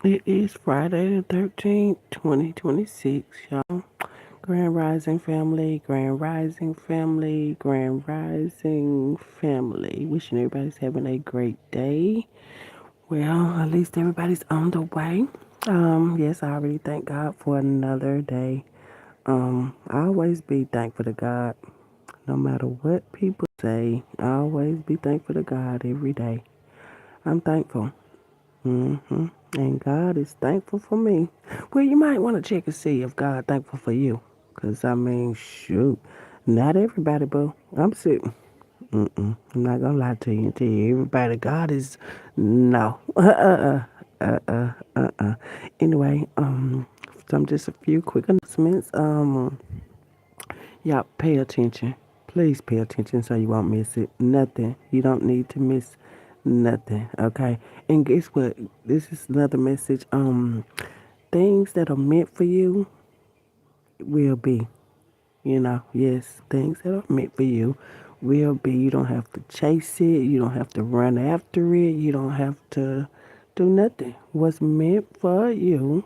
It is Friday the 13th, 2026, y'all. Grand Rising family, Grand Rising family, Grand Rising family. Wishing everybody's having a great day. Well, at least everybody's on the way. Yes, I already thank God for another day. I always be thankful to God. No matter what people say, I always be thankful to God every day. I'm thankful. And God is thankful for me. Well, you might want to check and see if God thankful for you. Because, I mean, shoot. Not everybody, boo. I'm sick. I'm not going to lie to you and tell you. Everybody, God is... No. Anyway, just a few quick announcements. Y'all pay attention. Please pay attention so you won't miss it. Nothing. You don't need to miss nothing. Okay. And guess what? This is another message. Things that are meant for you will be. Yes, things that are meant for you will be. You don't have to chase it. You don't have to run after it. You don't have to do nothing. What's meant for you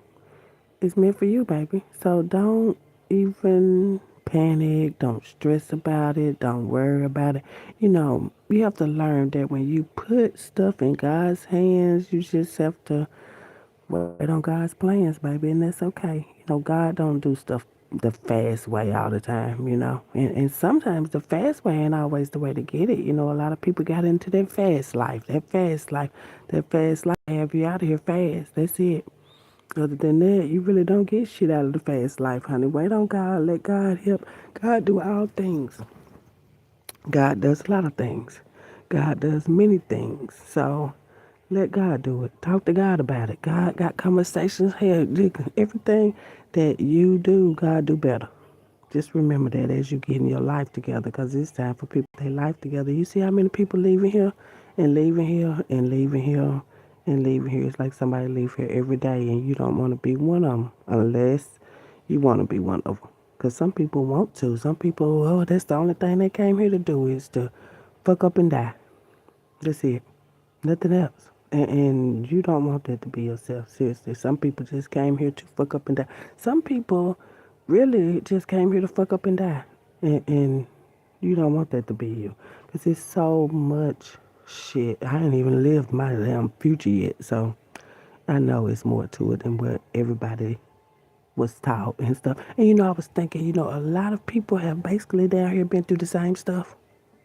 is meant for you, baby. So don't even panic. Don't stress about it. Don't worry about it. You have to learn that when you put stuff in God's hands, you just have to wait on God's plans, baby, and that's okay. God don't do stuff the fast way all the time. And sometimes the fast way ain't always the way to get it. A lot of people got into that fast life. That fast life have you out of here fast. That's it. Other than that, you really don't get shit out of the fast life, honey. Wait on God. Let God help. God do all things. God does a lot of things. God does many things. So let God do it. Talk to God about it. God got conversations here. Everything that you do, God do better. Just remember that as you getting your life together, because it's time for people to get their life together. You see how many people leaving here and leaving here and leaving here and leaving here. It's like somebody leave here every day, and you don't want to be one of them unless you want to be one of them. Because some people want to. Some people, oh, that's the only thing they came here to do is to fuck up and die. That's it. Nothing else. And you don't want that to be yourself. Seriously. Some people just came here to fuck up and die. Some people really just came here to fuck up and die. And you don't want that to be you. Because it's so much shit. I ain't even lived my damn future yet. So I know it's more to it than what everybody was taught and stuff. And I was thinking, a lot of people have basically down here been through the same stuff.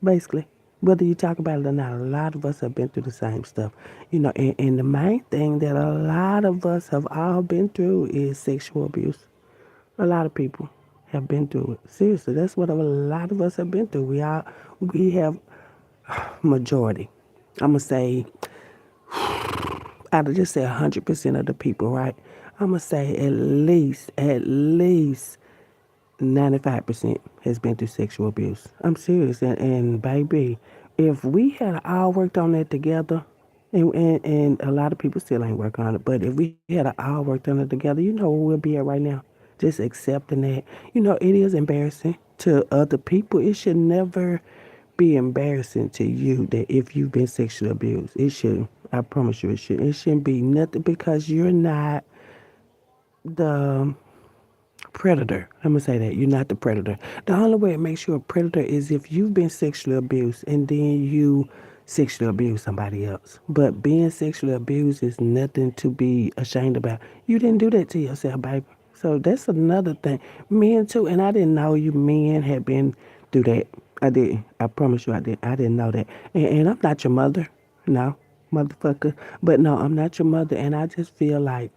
Basically. Whether you talk about it or not, a lot of us have been through the same stuff. And the main thing that a lot of us have all been through is sexual abuse. A lot of people have been through it. Seriously, that's what a lot of us have been through. We have majority. I'm gonna say out of just say 100% of the people, right? I'm gonna say at least 95% has been through sexual abuse. I'm serious. And baby, if we had all worked on that together, and a lot of people still ain't working on it, but if we had all worked on it together, where we'll be at right now. Just accepting that. It is embarrassing to other people. It should never be embarrassing to you that if you've been sexually abused. It shouldn't. I promise you it shouldn't. It shouldn't be nothing because you're not the predator. I'm gonna say that you're not the predator. The only way it makes you a predator is if you've been sexually abused and then you sexually abuse somebody else. But being sexually abused is nothing to be ashamed about. You didn't do that to yourself, baby. So that's another thing. Men too, and I didn't know you men had been through that. I didn't. I promise you I did. I didn't know that. And I'm not your mother. No, motherfucker. But no, I'm not your mother, and I just feel like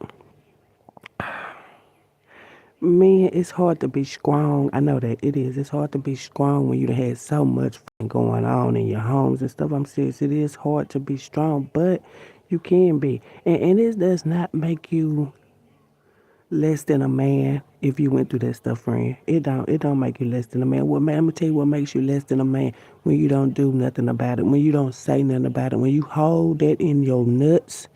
man, it's hard to be strong. I know that it is. It's hard to be strong when you done had so much going on in your homes and stuff. I'm serious. It is hard to be strong, but you can be. And it does not make you less than a man if you went through that stuff, friend. It don't make you less than a man. I'm gonna tell you what makes you less than a man when you don't do nothing about it, when you don't say nothing about it, when you hold that in your nuts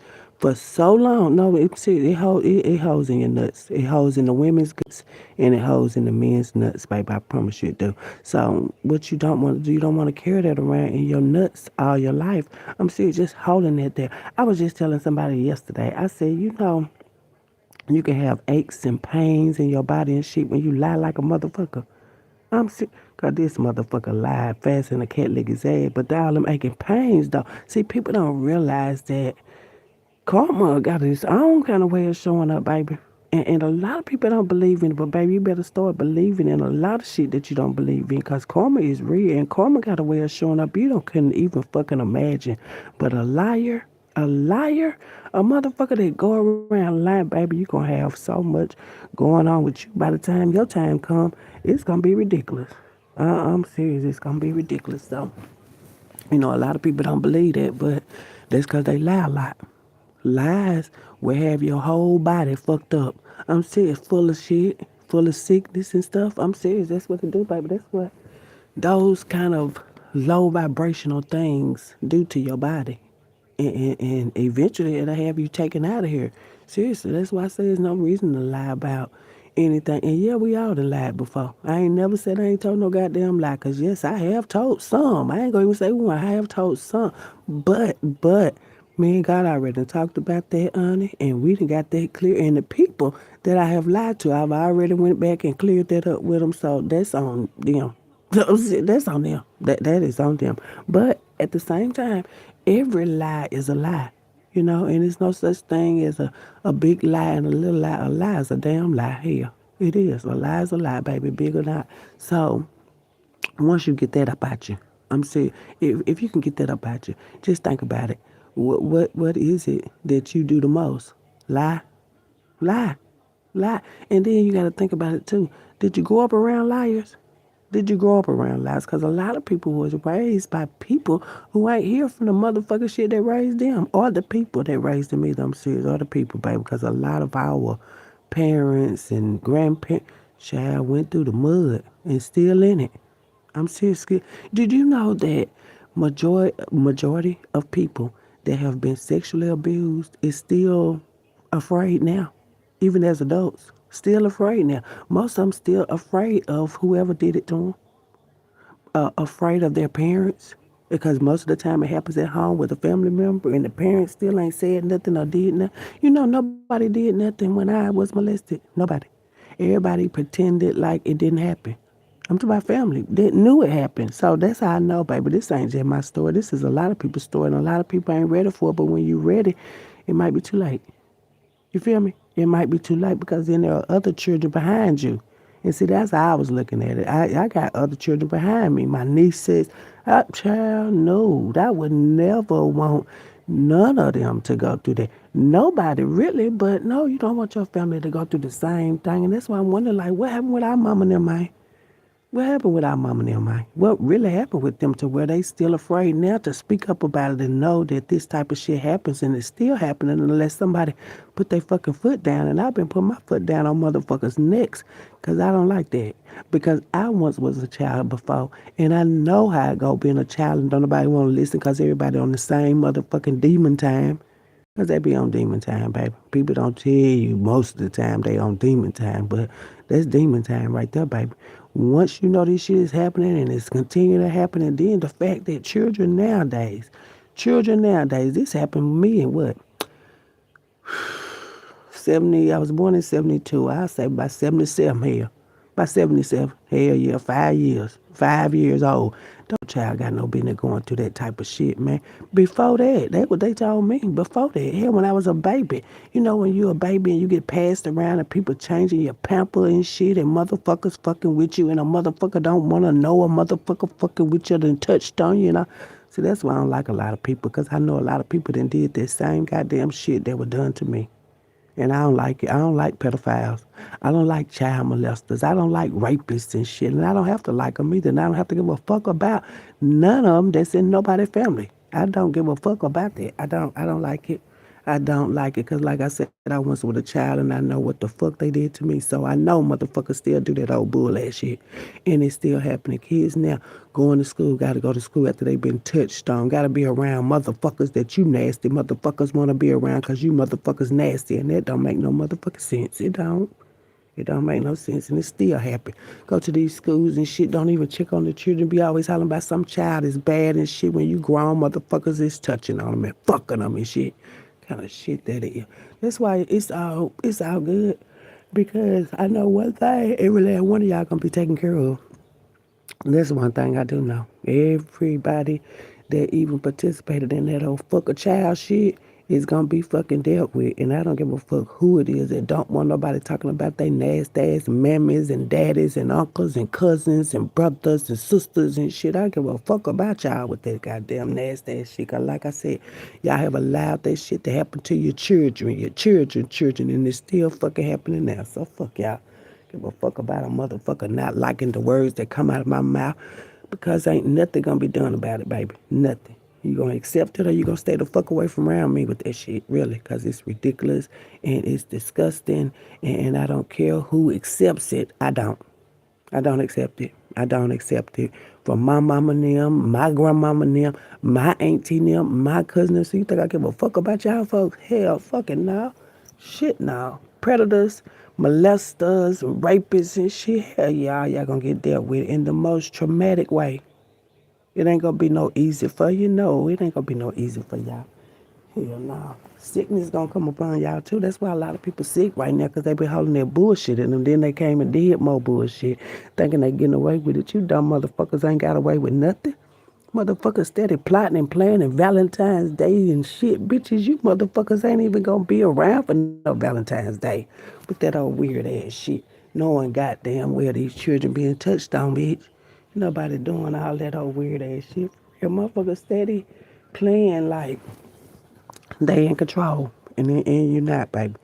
for so long. No, it holds in your nuts. It holds in the women's guts and it holds in the men's nuts, baby. I promise you it do. So what you don't want to do, you don't want to carry that around in your nuts all your life. I'm serious, just holding it there. I was just telling somebody yesterday. I said, you can have aches and pains in your body and shit when you lie like a motherfucker. I'm sick. Cause this motherfucker lied fast and a cat lick his ass, but all them aching pains though. See, people don't realize that karma got its own kind of way of showing up, baby. And a lot of people don't believe in it, but baby, you better start believing in a lot of shit that you don't believe in, cause karma is real, and karma got a way of showing up you don't couldn't even fucking imagine. But a liar, a motherfucker that go around lying, baby, you gonna have so much going on with you. By the time your time come, it's gonna be ridiculous. I'm serious, it's gonna be ridiculous. So, a lot of people don't believe that, but that's cause they lie a lot. Lies will have your whole body fucked up. I'm serious, full of shit, full of sickness and stuff. I'm serious. That's what it do, baby. That's what those kind of low vibrational things do to your body. And eventually it'll have you taken out of here. Seriously, that's why I say there's no reason to lie about anything. And yeah, we all done lied before. I ain't never said I ain't told no goddamn lie. Cause yes, I have told some. I ain't gonna even say one. I have told some. But me and God already done talked about that, honey, and we done got that clear. And the people that I have lied to, I've already went back and cleared that up with them. So that's on them. That's on them. That is on them. But at the same time, every lie is a lie. And there's no such thing as a big lie and a little lie. A lie is a damn lie. Hell, it is. A lie is a lie, baby, big or not. So once you get that up at you, I'm saying, if you can get that up at you, just think about it. What is it that you do the most? Lie, lie, lie. And then you got to think about it too. Did you grow up around liars? Did you grow up around lies? Because a lot of people was raised by people who ain't here from the motherfucking shit that raised them, or the people that raised them either. I'm serious, or the people, baby. Because a lot of our parents and grandparents, child, went through the mud and still in it. I'm serious. Did you know that majority of people that have been sexually abused is still afraid now, even as adults? Still afraid now. Most of them still afraid of whoever did it to them. Afraid of their parents, because most of the time it happens at home with a family member, and the parents still ain't said nothing or did nothing. Nobody did nothing when I was molested. Nobody. Everybody pretended like it didn't happen. I'm talking about family. They knew it happened. So that's how I know, baby. This ain't just my story. This is a lot of people's story, and a lot of people ain't ready for it. But when you ready, it might be too late. You feel me? It might be too late, because then there are other children behind you. And see, that's how I was looking at it. I got other children behind me. My niece says, child, no, I would never want none of them to go through that. Nobody really, but no, you don't want your family to go through the same thing. And that's why I'm wondering, like, what happened with our mama and them, man? What happened with our mama and them, man? What really happened with them to where they still afraid now to speak up about it and know that this type of shit happens, and it's still happening unless somebody put their fucking foot down. And I've been putting my foot down on motherfuckers' necks because I don't like that. Because I once was a child before, and I know how it go being a child and don't nobody want to listen because everybody on the same motherfucking demon time. Because they be on demon time, baby. People don't tell you most of the time they on demon time, but that's demon time right there, baby. Once you know this shit is happening and it's continuing to happen, and then the fact that children nowadays, this happened with me in what? 70, I was born in 72. I'll say by 77 here. By 77. Hell yeah, 5 years. 5 years old. Don't child got no business going through that type of shit, man. Before that, that's what they told me. Before that, hell, when I was a baby. When you a baby and you get passed around and people changing your pamper and shit, and motherfuckers fucking with you, and a motherfucker don't want to know a motherfucker fucking with you and touched on you. See, that's why I don't like a lot of people, because I know a lot of people that did that same goddamn shit that were done to me. And I don't like it. I don't like pedophiles. I don't like child molesters. I don't like rapists and shit. And I don't have to like them either. And I don't have to give a fuck about none of them that's in nobody's family. I don't give a fuck about that. I don't like it. I don't like it because, like I said, I once was a child and I know what the fuck they did to me. So I know motherfuckers still do that old bull ass shit. And it's still happening. Kids now going to school, got to go to school after they been touched on. Got to be around motherfuckers that you nasty motherfuckers want to be around because you motherfuckers nasty. And that don't make no motherfucking sense. It don't. It don't make no sense, and it still happen. Go to these schools and shit, don't even check on the children. Be always hollering about some child is bad and shit when you grown motherfuckers is touching on them and fucking them and shit. Kind of shit that is. That's why it's all good because I know one thing, every last one of y'all gonna be taken care of. That's one thing I do know. Everybody that even participated in that old fuck a child shit is gonna be fucking dealt with. And I don't give a fuck who it is that don't want nobody talking about they nasty ass mammies and daddies and uncles and cousins and brothers and sisters and shit. I don't give a fuck about y'all with that goddamn nasty ass shit. 'Cause like I said, y'all have allowed that shit to happen to your children, and it's still fucking happening now. So fuck y'all. Give a fuck about a motherfucker not liking the words that come out of my mouth because ain't nothing gonna be done about it, baby. Nothing. You gonna accept it or you gonna stay the fuck away from around me with that shit, really, because it's ridiculous and it's disgusting and I don't care who accepts it. I don't. I don't accept it. I don't accept it. From my mama and them, my grandmama and them, my auntie and them, my cousin. So you think I give a fuck about y'all folks? Hell fucking no. Shit no. Predators, molesters, rapists and shit. Hell y'all gonna get dealt with in the most traumatic way. It ain't gonna be no easy for you. No, it ain't gonna be no easy for y'all. Hell no. Sickness gonna come upon y'all too. That's why a lot of people sick right now because they been holding their bullshit in them. Then they came and did more bullshit, thinking they getting away with it. You dumb motherfuckers ain't got away with nothing. Motherfuckers steady plotting and planning Valentine's Day and shit. Bitches, you motherfuckers ain't even gonna be around for no Valentine's Day with that old weird ass shit. Knowing goddamn well these children being touched on, bitch. Nobody doing all that old weird ass shit. Your motherfuckers steady playing like they in control, and you're not, baby.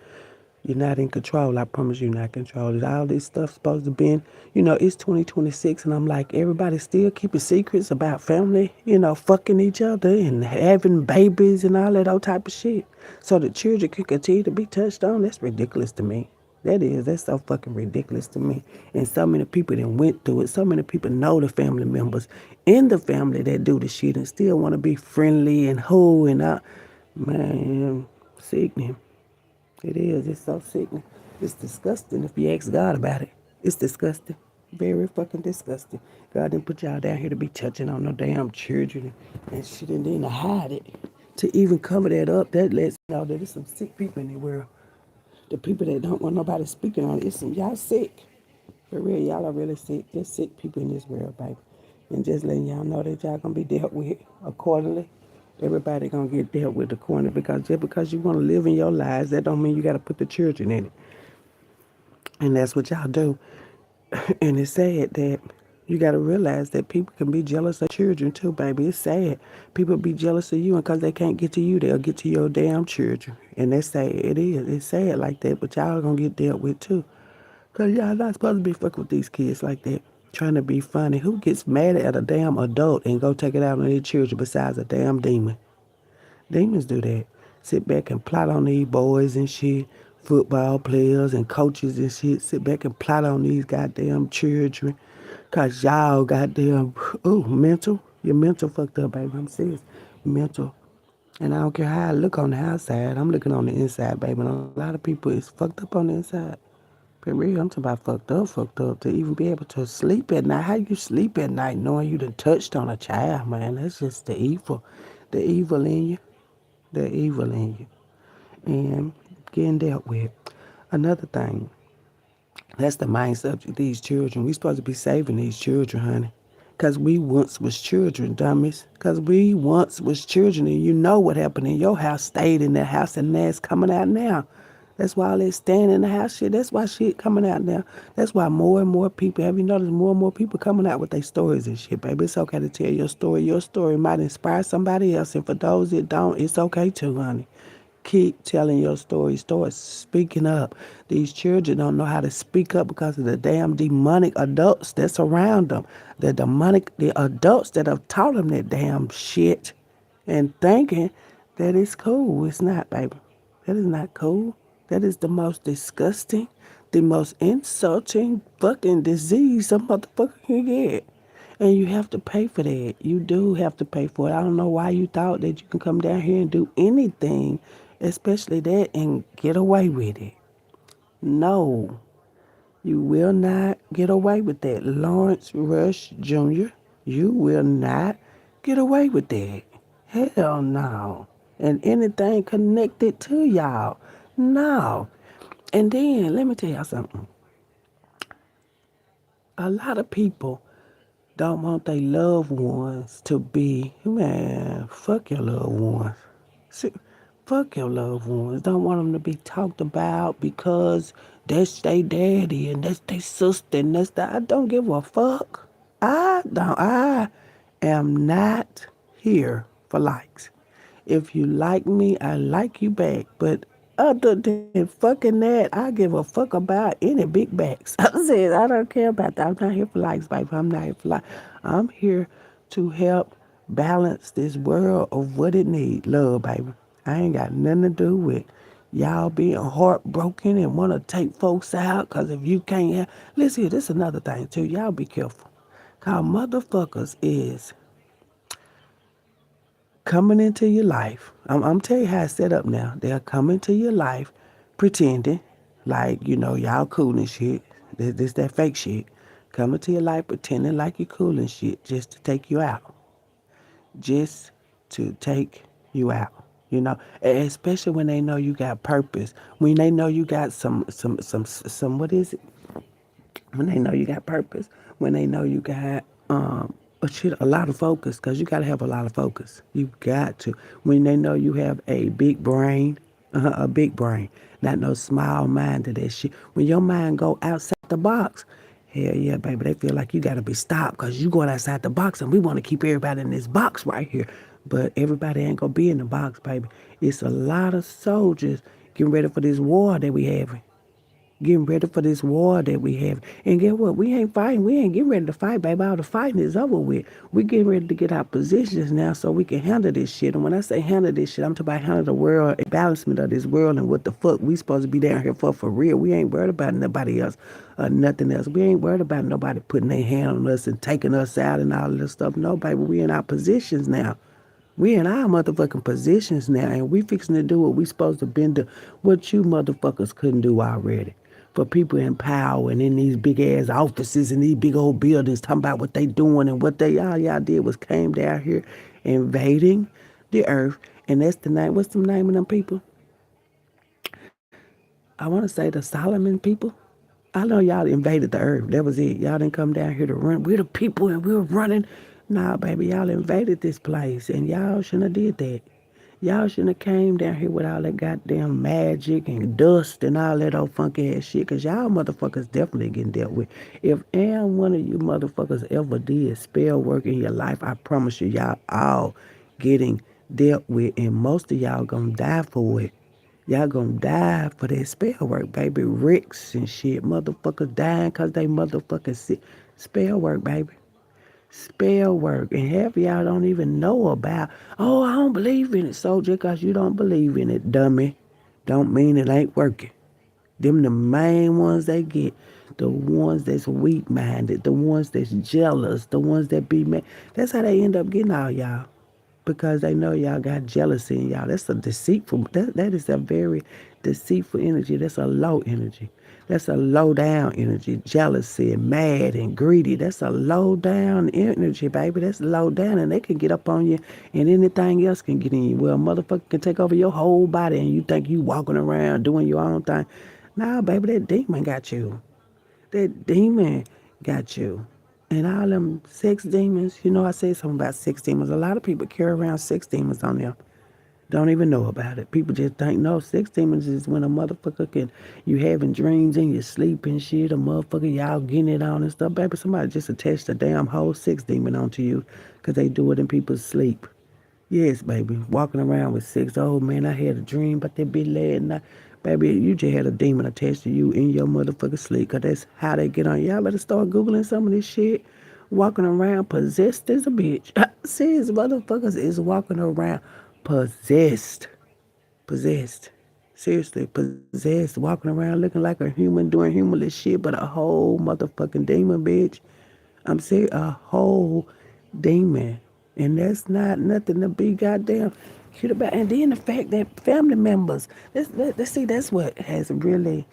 You're not in control. I promise you're not in control. All this stuff supposed to be, it's 2026, and I'm like, everybody still keeping secrets about family, fucking each other and having babies and all that old type of shit. So the children can continue to be touched on. That's ridiculous to me. That's so fucking ridiculous to me. And so many people that went through it. So many people know the family members in the family that do the shit and still want to be friendly and whole and man, sickening. It is. It's so sickening. It's disgusting if you ask God about it. It's disgusting. Very fucking disgusting. God didn't put y'all down here to be touching on no damn children and shit and then to hide it. To even cover that up, that lets you know that there's some sick people in the world. The people that don't want nobody speaking on it, it's some y'all sick. For real, y'all are really sick. There's sick people in this world, baby. And just letting y'all know that y'all gonna be dealt with accordingly. Everybody gonna get dealt with accordingly because just because you wanna live in your lives, that don't mean you gotta put the children in it. And that's what y'all do. And it's sad that you gotta realize that people can be jealous of children too, baby. It's sad. People be jealous of you, and because they can't get to you, they'll get to your damn children. And that's sad. It is. It's sad like that, but y'all gonna get dealt with too. Because y'all not supposed to be fucking with these kids like that. Trying to be funny. Who gets mad at a damn adult and go take it out on their children besides a damn demon? Demons do that. Sit back and plot on these boys and shit. Football players and coaches and shit. Sit back and plot on these goddamn children. Cause y'all goddamn, mental. Your mental fucked up, baby. I'm serious. Mental. And I don't care how I look on the outside. I'm looking on the inside, baby. And a lot of people is fucked up on the inside. For real, I'm talking about fucked up. To even be able to sleep at night. How you sleep at night knowing you done touched on a child, man? That's just the evil. The evil in you. The evil in you. And getting dealt with. Another thing. That's the main subject. These children. We supposed to be saving these children, honey. Because we once was children, dummies. Because we once was children. And you know what happened in your house stayed in that house and that's coming out now. That's why all that staying in the house shit. That's why shit coming out now. That's why more and more people, have you noticed more and more people coming out with their stories and shit, baby? It's okay to tell your story. Your story might inspire somebody else. And for those that don't, it's okay too, honey. Keep telling your story. Start speaking up. These children don't know how to speak up because of the damn demonic adults that's around them. The adults that have taught them that damn shit and thinking that it's cool. It's not, baby. That is not cool. That is the most disgusting, the most insulting fucking disease a motherfucker can get. And you have to pay for that. You do have to pay for it. I don't know why you thought that you can come down here and do anything, especially that, and get away with it. No, you will not get away with that. Lawrence Rush Jr., you will not get away with that. Hell no. And anything connected to y'all. No. And then, let me tell y'all something. A lot of people don't want their loved ones to be, man, fuck your loved ones. See, fuck your loved ones. Don't want them to be talked about because that's their daddy and that's their sister and that's that. I don't give a fuck. I am not here for likes. If you like me, I like you back. But other than fucking that, I give a fuck about any big backs. I said, I don't care about that. I'm not here for likes, baby. I'm not here for likes. I'm here to help balance this world of what it needs. Love, baby. I ain't got nothing to do with y'all being heartbroken and want to take folks out because if you can't have... Listen here, this is another thing, too. Y'all be careful. Because motherfuckers is coming into your life. I'm telling you how it's set up now. They'll come into your life pretending like, y'all cool and shit. This that fake shit. Come into your life pretending like you cool and shit just to take you out. Just to take you out. Especially when they know you got purpose. When they know you got some what is it? When they know you got purpose, when they know you got a lot of focus, because you got to have a lot of focus. You got to. When they know you have a big brain, a big brain, not no small mind to that shit. When your mind go outside the box, hell yeah, baby, they feel like you got to be stopped because you going outside the box and we want to keep everybody in this box right here. But everybody ain't going to be in the box, baby. It's a lot of soldiers getting ready for this war that we having. Getting ready for this war that we have. And get what? We ain't fighting. We ain't getting ready to fight, baby. All the fighting is over with. We getting ready to get our positions now so we can handle this shit. And when I say handle this shit, I'm talking about handle the world, balancement of this world and what the fuck we supposed to be down here for real. We ain't worried about nobody else or nothing else. We ain't worried about nobody putting their hand on us and taking us out and all this stuff. No, baby, we in our positions now. We in our motherfucking positions now, and we fixing to do what we supposed to been do, what you motherfuckers couldn't do already. For people in power and in these big ass offices and these big old buildings talking about what they doing and what they all y'all did was came down here invading the earth. And that's the name. What's the name of them people? I want to say the Solomon people. I know y'all invaded the earth. That was it. Y'all didn't come down here to run. We're the people and we're running. Nah, baby, y'all invaded this place and y'all shouldn't have did that. Y'all shouldn't have came down here with all that goddamn magic and dust and all that old funky ass shit, because y'all motherfuckers definitely getting dealt with. If any one of you motherfuckers ever did spell work in your life, I promise you, y'all all getting dealt with, and most of y'all gonna die for it. Y'all gonna die for that spell work, baby. Ricks and shit. Motherfuckers dying because they motherfucking sick. Spell work, baby. Spell work. And half of y'all don't even know about, oh, I don't believe in it. So just because you don't believe in it, dummy, don't mean it ain't working. Them the main ones they get. The ones that's weak-minded. The ones that's jealous. The ones that be mad. That's how they end up getting all y'all, because they know y'all got jealousy in y'all. That's a deceitful, that is a very deceitful energy. That's a low energy. That's a low down energy. Jealousy and mad and greedy. That's a low down energy, baby. That's low down, and they can get up on you and anything else can get in you. Well, a motherfucker can take over your whole body and you think you walking around doing your own thing. Nah, baby, that demon got you. That demon got you. And all them sex demons, I say something about sex demons. A lot of people carry around sex demons on them. Don't even know about it. People just think, no, sex demons is when a motherfucker you having dreams in your sleep and shit, a motherfucker, y'all getting it on and stuff. Baby, somebody just attached a damn whole sex demon onto you because they do it in people's sleep. Yes, baby. Walking around with sex. Oh, man, I had a dream about that bitch last night. Baby, you just had a demon attached to you in your motherfucking sleep, because that's how they get on. Y'all better start Googling some of this shit. Walking around possessed as a bitch. Says motherfuckers is walking around possessed. Possessed. Seriously, possessed, walking around looking like a human, doing humanless shit, but a whole motherfucking demon, bitch. I'm serious, a whole demon. And that's not nothing to be goddamn cute about. And then the fact that family members, let's see, that's what has really,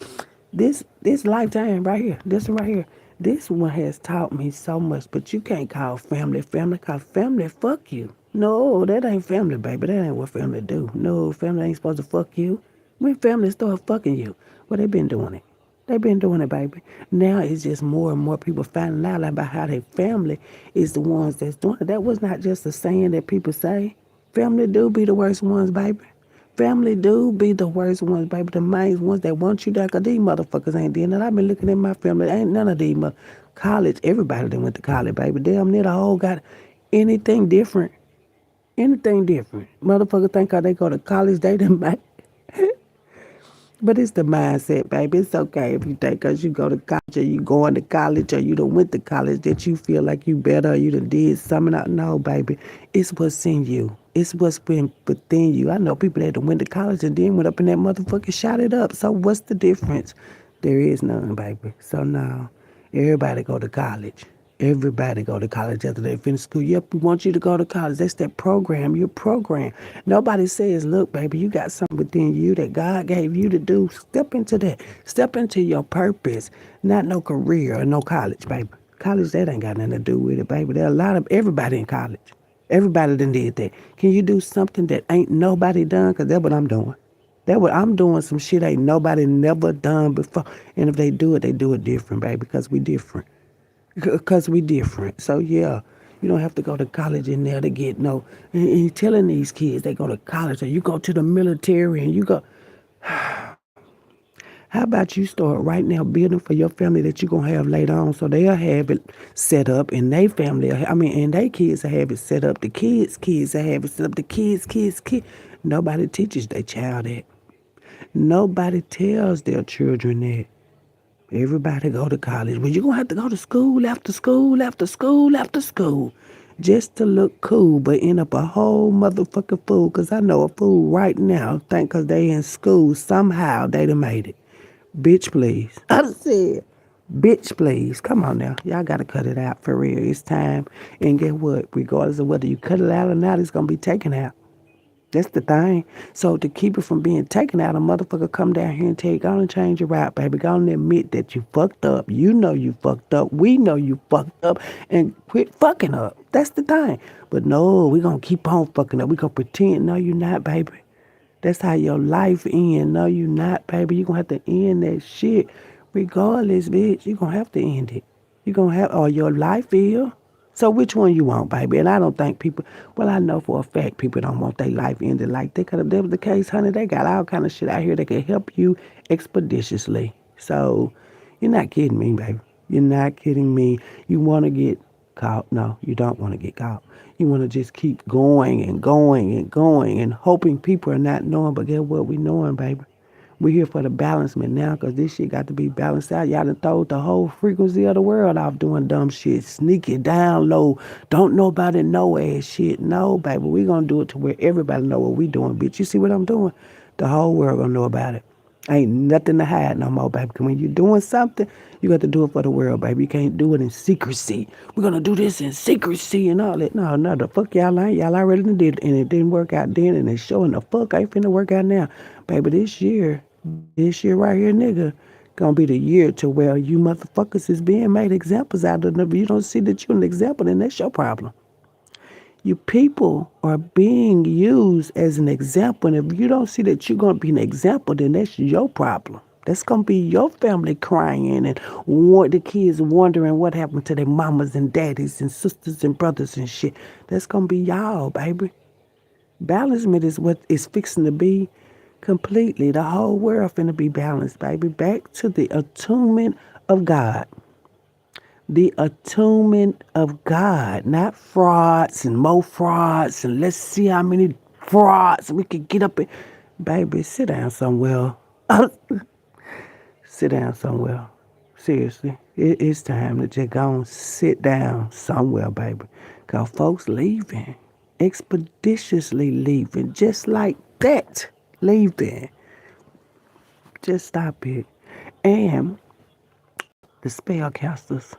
this lifetime right here, this one right here, this one has taught me so much. But you can't call family family, cause family fuck you. No, that ain't family, baby. That ain't what family do. No, family ain't supposed to fuck you. When family start fucking you, well, they been doing it. They been doing it, baby. Now it's just more and more people finding out about how their family is the ones that's doing it. That was not just a saying that people say. Family do be the worst ones, baby. Family do be the worst ones, baby. The main ones that want you there, 'cause these motherfuckers ain't doing it. I've been looking at my family. Ain't none of these college. Everybody that went to college, baby. Damn near the whole got anything different. Anything different. Motherfuckers think how they go to college, they done make. But it's the mindset, baby. It's okay if you think because you go to college or you going to college or you done went to college that you feel like you better or you done did something. No, baby. It's what's in you. It's what's been within you. I know people that done went to college and then went up in that motherfucker shot it up. So what's the difference? There is none, baby. So now, everybody go to college. Everybody go to college after they finish school. Yep, we want you to go to college. That's that program. Your program. Nobody says, look, baby, you got something within you that God gave you to do. Step into that. Step into your purpose. Not no career or no college, baby. College, that ain't got nothing to do with it, baby. There are a lot of everybody in college. Everybody done did that. Can you do something that ain't nobody done? Because that's what I'm doing. That what I'm doing some shit ain't nobody never done before. And if they do it different, baby, because we different. Because we different. So, yeah, you don't have to go to college in there to get no. And you're telling these kids they go to college or you go to the military and you go. How about you start right now building for your family that you're going to have later on so they'll have it set up and they family, and they kids will have it set up. The kids will have it set up. The kids. Nobody teaches their child that. Nobody tells their children that. Everybody go to college. Well, you're going to have to go to school after school after school after school just to look cool, but end up a whole motherfucking fool. Because I know a fool right now think because they in school, somehow they done made it. Bitch, please. I done said, bitch, please. Come on now. Y'all got to cut it out for real. It's time. And get what? Regardless of whether you cut it out or not, it's going to be taken out. That's the thing. So to keep it from being taken out, a motherfucker come down here and tell you, go and change your route, baby. Go and admit that you fucked up. You know you fucked up. We know you fucked up. And quit fucking up. That's the thing. But no, we going to keep on fucking up. We going to pretend. No, you not, baby. That's how your life end. No, you not, baby. You going to have to end that shit. Regardless, bitch, you going to have to end it. You going to have, or your life is. So which one you want, baby? And I don't think people, well, I know for a fact people don't want their life ended like that. Because if that was the case, honey, they got all kind of shit out here that can help you expeditiously. So you're not kidding me, baby. You're not kidding me. You want to get caught? No, you don't want to get caught. You want to just keep going and going and going and hoping people are not knowing. But guess what? We knowing, baby. We here for the balancement now because this shit got to be balanced out. Y'all done throw the whole frequency of the world off doing dumb shit. Sneaky, down low, don't nobody know ass shit. No, baby, we going to do it to where everybody know what we doing, bitch. You see what I'm doing? The whole world going to know about it. Ain't nothing to hide no more, baby. 'Cause when you're doing something, you got to do it for the world, baby. You can't do it in secrecy. We're going to do this in secrecy and all that. No, the fuck y'all ain't. Y'all already done did it, and it didn't work out then, and it's showing the fuck ain't finna work out now. Baby, this year right here, nigga, gonna be the year to where you motherfuckers is being made examples out of. If you don't see that you're an example, then that's your problem. You people are being used as an example. And if you don't see that you're going to be an example, then that's your problem. That's going to be your family crying and the kids wondering what happened to their mamas and daddies and sisters and brothers and shit. That's going to be y'all, baby. Balancement is what is fixing to be completely. The whole world finna be balanced, baby. Back to the attunement of God. The attunement of God, not frauds and more frauds, and let's see how many frauds we can get up in. Baby, sit down somewhere. Sit down somewhere. Seriously, it's time to just go and sit down somewhere, baby. Because folks leaving, expeditiously leaving, just like that, leaving. Just stop it. And the spellcasters.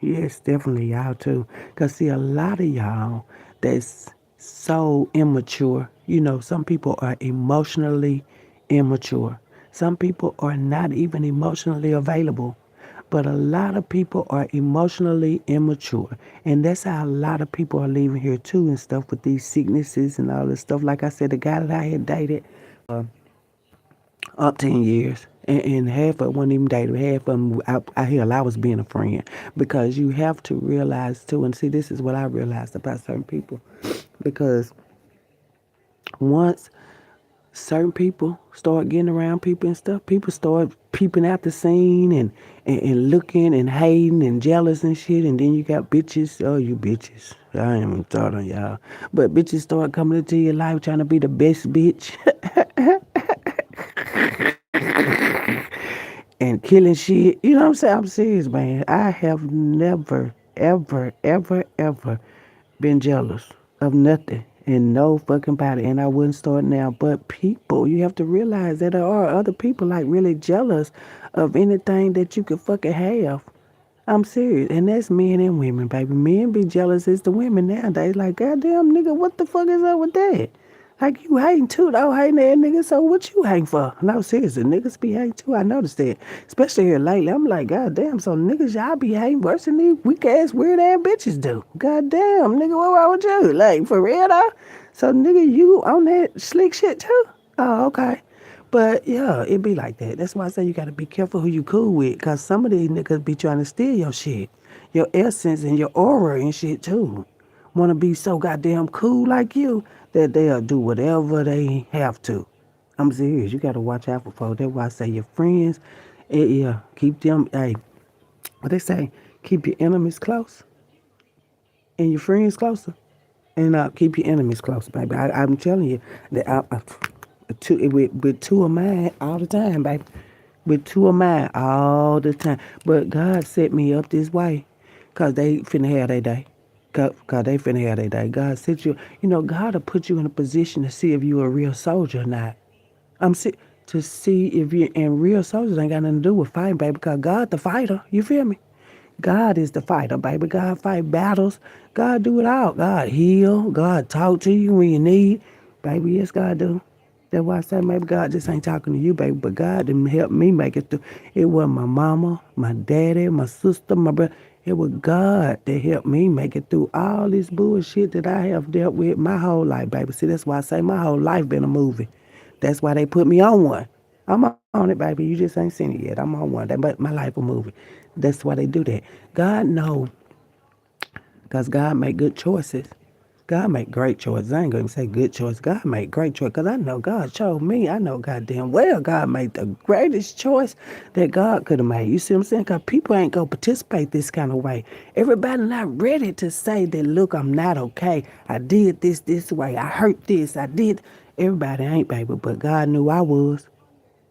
Yes, definitely y'all too. Cause see, a lot of y'all that's so immature. You know, some people are emotionally immature. Some people are not even emotionally available. But a lot of people are emotionally immature. And that's how a lot of people are leaving here too and stuff with these sicknesses and all this stuff. Like I said, the guy that I had dated up 10 years. And half of wasn't even dating. Half of them, I was being a friend. Because you have to realize too, and see, this is what I realized about certain people. Because once certain people start getting around people and stuff, people start peeping out the scene and looking and hating and jealous and shit. And then you got bitches. Oh, you bitches. I ain't even thought on y'all. But bitches start coming into your life trying to be the best bitch. And killing shit. You know what I'm saying? I'm serious, man. I have never, ever, ever, ever been jealous of nothing and no fucking body. And I wouldn't start now. But people, you have to realize that there are other people like really jealous of anything that you could fucking have. I'm serious. And that's men and women, baby. Men be jealous as the women nowadays. Like, goddamn, nigga, what the fuck is up with that? Like, you hating too, though, hating that nigga. So what you hating for? No, seriously, niggas be hating too. I noticed that. Especially here lately. I'm like, goddamn, so niggas, y'all be hating worse than these weak ass, weird ass bitches do. Goddamn, nigga, what wrong with you? Like, for real, though? So, nigga, you on that slick shit too? Oh, okay. But yeah, it be like that. That's why I say you gotta be careful who you cool with, cause some of these niggas be trying to steal your shit, your essence and your aura and shit too. Wanna be so goddamn cool like you that they'll do whatever they have to. I'm serious. You gotta watch out for folks. That's why I say your friends, yeah, keep them. Hey, what they say, keep your enemies close and your friends closer. And keep your enemies close, baby. I'm telling you that with two of mine all the time, baby. With two of mine all the time. But God set me up this way because they finna have their day. Cause they finna have their day. God set you, God will put you in a position to see if you're a real soldier or not. I'm see, to see if you're in real soldiers ain't got nothing to do with fighting, baby, because God the fighter. You feel me? God is the fighter, baby. God fight battles. God do it all. God heal. God talk to you when you need. Baby, yes, God do. That's why I say maybe God just ain't talking to you, baby, but God didn't help me make it through. It was my mama, my daddy, my sister, my brother. It was God that helped me make it through all this bullshit that I have dealt with my whole life, baby. See, that's why I say my whole life been a movie. That's why they put me on one. I'm on it, baby. You just ain't seen it yet. I'm on one. But my life a movie. That's why they do that. God know, because God make good choices. God make great choices. I ain't going to say good choice. God make great choice. Because I know God showed me. I know goddamn well God made the greatest choice that God could have made. You see what I'm saying? Because people ain't going to participate this kind of way. Everybody not ready to say that, look, I'm not okay. I did this way. I hurt this. I did. Everybody ain't, baby. But God knew I was.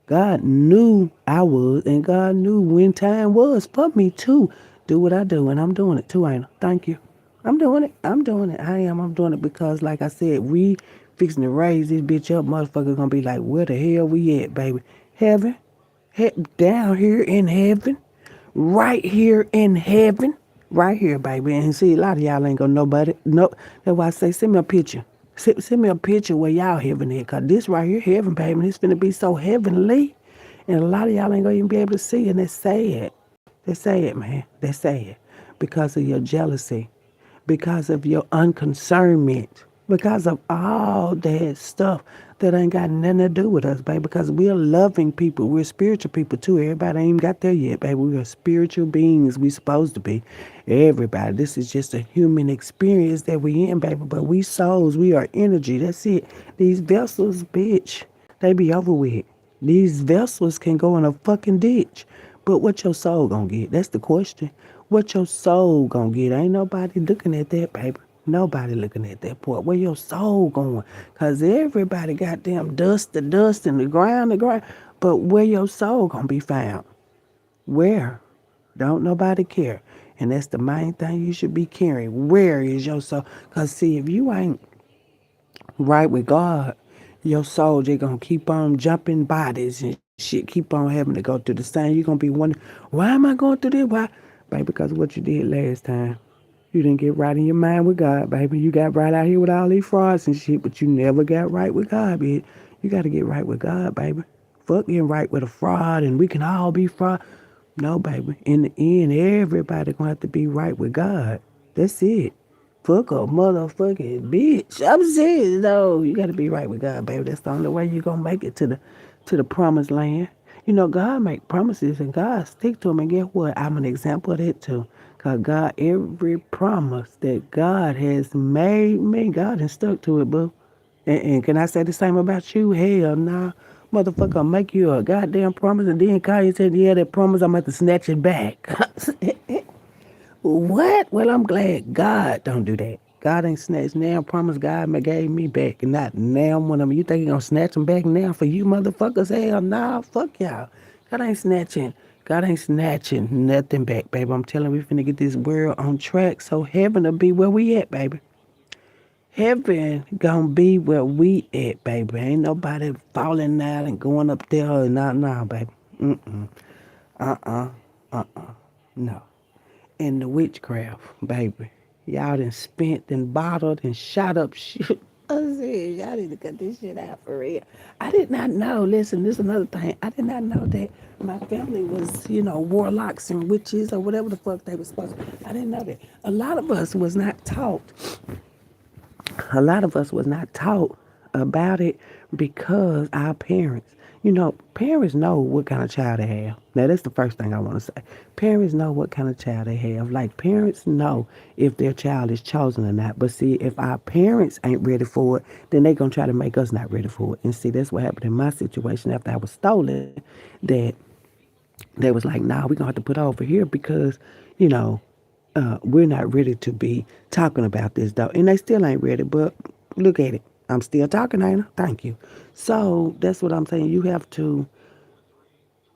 God knew I was, and God knew when time was for me to do what I do, and I'm doing it too, ain't I? Thank you. I'm doing it. I'm doing it. I am. I'm doing it because, like I said, we fixing to raise this bitch up. Motherfucker gonna be like, where the hell we at, baby? Heaven? Down here in heaven? Right here in heaven? Right here, baby. And see, a lot of y'all ain't gonna know about it. No, that's why I say, send me a picture. Send me a picture where y'all heaven at. Because this right here, heaven, baby, it's finna be so heavenly. And a lot of y'all ain't gonna even be able to see. And that's sad. That's sad, man. That's sad. Because of your jealousy. Because of your unconcernment. Because of all that stuff that ain't got nothing to do with us, baby. Because we're loving people. We're spiritual people, too. Everybody ain't even got there yet, baby. We are spiritual beings. We supposed to be. Everybody. This is just a human experience that we in, baby. But we souls. We are energy. That's it. These vessels, bitch, they be over with. These vessels can go in a fucking ditch. But what your soul gonna get? That's the question. What your soul gonna get? Ain't nobody looking at that, baby. Nobody looking at that part. Where your soul going? Cause everybody got them dust to dust and the ground to ground. But where your soul gonna be found? Where? Don't nobody care. And that's the main thing you should be caring. Where is your soul? Cause see, if you ain't right with God, your soul just gonna keep on jumping bodies and shit keep on having to go through the same. You're gonna be wondering, why am I going through this? Why? Baby, because of what you did last time. You didn't get right in your mind with God, baby. You got right out here with all these frauds and shit, but you never got right with God, bitch. You gotta get right with God, baby. Fuck getting right with a fraud and we can all be fraud. No, baby. In the end, everybody gonna have to be right with God. That's it. Fuck a motherfucking bitch. I'm serious though. You gotta be right with God, baby. That's the only way you gonna make it to the promised land. You know, God make promises and God stick to them. And guess what? I'm an example of that too. Cause God, every promise that God has made me, God has stuck to it, boo. And can I say the same about you? Hell nah. Motherfucker, I'll make you a goddamn promise and then call you and say, yeah, that promise, I'm going to snatch it back. What? Well, I'm glad God don't do that. God ain't snatched now. Promise God gave me back. And not now one of them. You think he gonna snatch them back now for you motherfuckers? Hell nah. Fuck y'all. God ain't snatching. God ain't snatching nothing back, baby. I'm telling you, we finna get this world on track so heaven will be where we at, baby. Heaven gonna be where we at, baby. Ain't nobody falling out and going up there. Nah, baby. Mm-mm. Uh-uh. No. And the witchcraft, baby. Y'all done spent and bottled and shot up shit. I said, y'all need to cut this shit out for real. I did not know. Listen, this is another thing. I did not know that my family was, warlocks and witches or whatever the fuck they were supposed to. I didn't know that. A lot of us was not taught about it because our parents, parents know what kind of child they have. Now, that's the first thing I want to say. Parents know what kind of child they have. Like, parents know if their child is chosen or not. But see, if our parents ain't ready for it, then they going to try to make us not ready for it. And see, that's what happened in my situation after I was stolen, that they was like, nah, we're going to have to put her over here because, you know, we're not ready to be talking about this, though. And they still ain't ready, but look at it. I'm still talking, ain't I? Thank you. So that's what I'm saying. You have to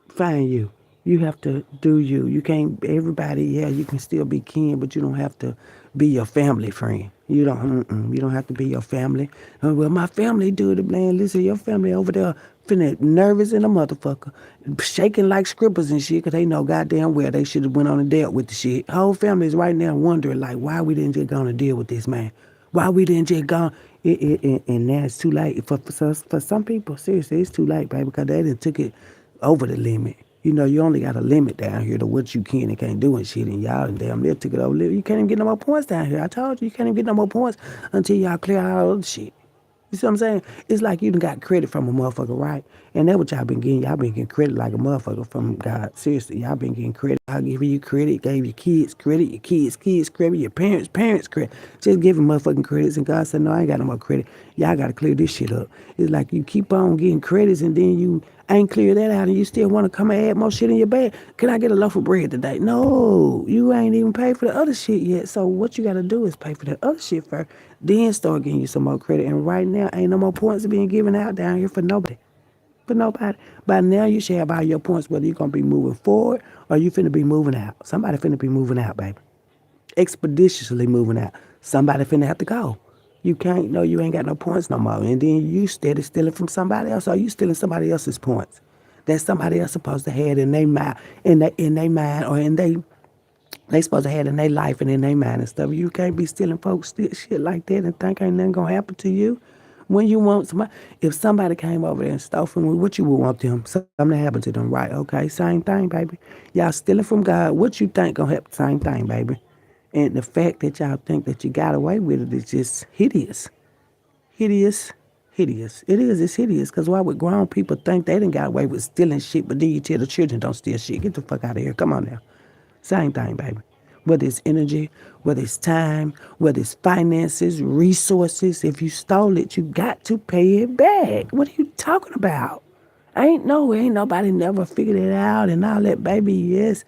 find you. You have to do you. You can't, everybody, yeah, you can still be kin, but you don't have to be your family friend. You don't have to be your family. Well, my family do it, man. Listen, your family over there finna nervous in a motherfucker, shaking like scribbles and shit, because they know goddamn well they should have went on and dealt with the shit. Whole family is right now wondering, like, why we didn't just go on and deal with this, man. Why we didn't just go, and now it's too late. For some people, seriously, it's too late, baby, because they done took it over the limit. You only got a limit down here to what you can and can't do and shit, and y'all damn near took it over. You can't even get no more points down here. I told you, you can't even get no more points until y'all clear out all the shit. You see what I'm saying? It's like you done got credit from a motherfucker, right? And that's what y'all been getting. Y'all been getting credit like a motherfucker from God. Seriously, y'all been getting credit. I give you credit, gave your kids credit, your kids credit, your parents credit. Just giving motherfucking credits. And God said, no, I ain't got no more credit. Y'all got to clear this shit up. It's like you keep on getting credits and then you ain't clear that out and you still want to come and add more shit in your bag. Can I get a loaf of bread today? No, you ain't even paid for the other shit yet. So what you got to do is pay for the other shit first, then start getting you some more credit. And right now, ain't no more points being given out down here for nobody. For nobody. By now, you should have all your points, whether you're going to be moving forward or you finna be moving out. Somebody finna be moving out, baby. Expeditiously moving out. Somebody finna have to go. You can't know you ain't got no points no more. And then you steady stealing from somebody else, or you stealing somebody else's points that somebody else supposed to have in their mind, in their mind, or they supposed to have in their life and in their mind and stuff. You can't be stealing folks shit like that and think ain't nothing gonna happen to you. When you want somebody, if somebody came over there and stole from you, what you would want them? Something to happen to them, right? Okay, same thing, baby. Y'all stealing from God. What you think gonna happen? Same thing, baby. And the fact that y'all think that you got away with it is just hideous. Hideous. Hideous. It is. It's hideous. Because why would grown people think they didn't got away with stealing shit, but then you tell the children don't steal shit? Get the fuck out of here. Come on now. Same thing, baby. Whether it's energy, whether it's time, whether it's finances, resources, if you stole it, you got to pay it back. What are you talking about? Ain't nobody never figured it out and all that, baby. Yes,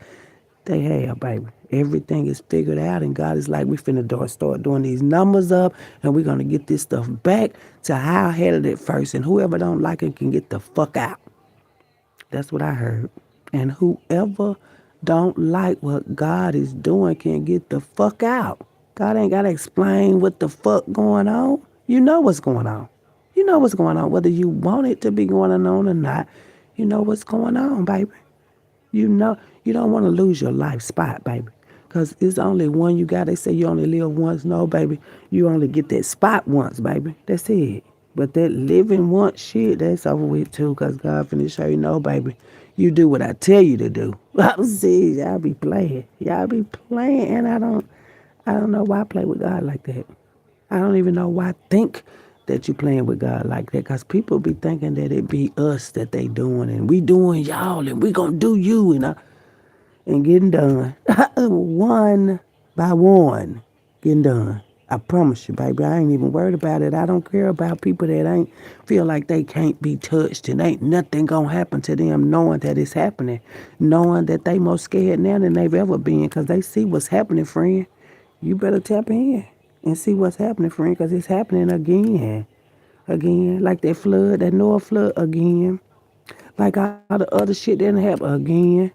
they have, baby. Everything is figured out, and God is like, we finna start doing these numbers up, and we're gonna get this stuff back to how I had it first. And whoever don't like it can get the fuck out. That's what I heard. And whoever don't like what God is doing can get the fuck out. God ain't gotta explain what the fuck going on. You know what's going on. You know what's going on, whether you want it to be going on or not. You know what's going on, baby. You know, you don't want to lose your life spot, baby. Because it's only one you got. They say you only live once. No, baby. You only get that spot once, baby. That's it. But that living once shit, that's over with too. Because God finna show you, no, baby. You do what I tell you to do. See, y'all be playing. Y'all be playing. And I don't know why I play with God like that. I don't even know why I think that you playing with God like that. Because people be thinking that it be us that they doing. And we doing y'all. And we gonna do you. And getting done. One by one. Getting done. I promise you, baby, I ain't even worried about it. I don't care about people that ain't feel like they can't be touched and ain't nothing gonna happen to them knowing that it's happening. Knowing that they more scared now than they've ever been because they see what's happening, friend. You better tap in and see what's happening, friend, because it's happening again. Again. Like that flood, that Noah flood again. Like all the other shit that didn't happen again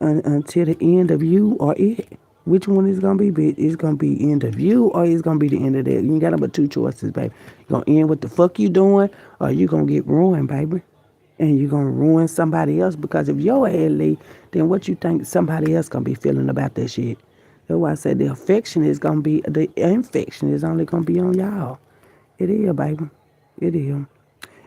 until the end of you or it. Which one is gonna be, bitch? It's gonna be end of you or it's gonna be the end of that. You ain't got but two choices, baby. You gonna end what the fuck you doing or you gonna get ruined, baby. And you gonna ruin somebody else because if your head leave, then what you think somebody else gonna be feeling about that shit? That's why I said the affection is gonna be, the infection is only gonna be on y'all. It is, baby. It is.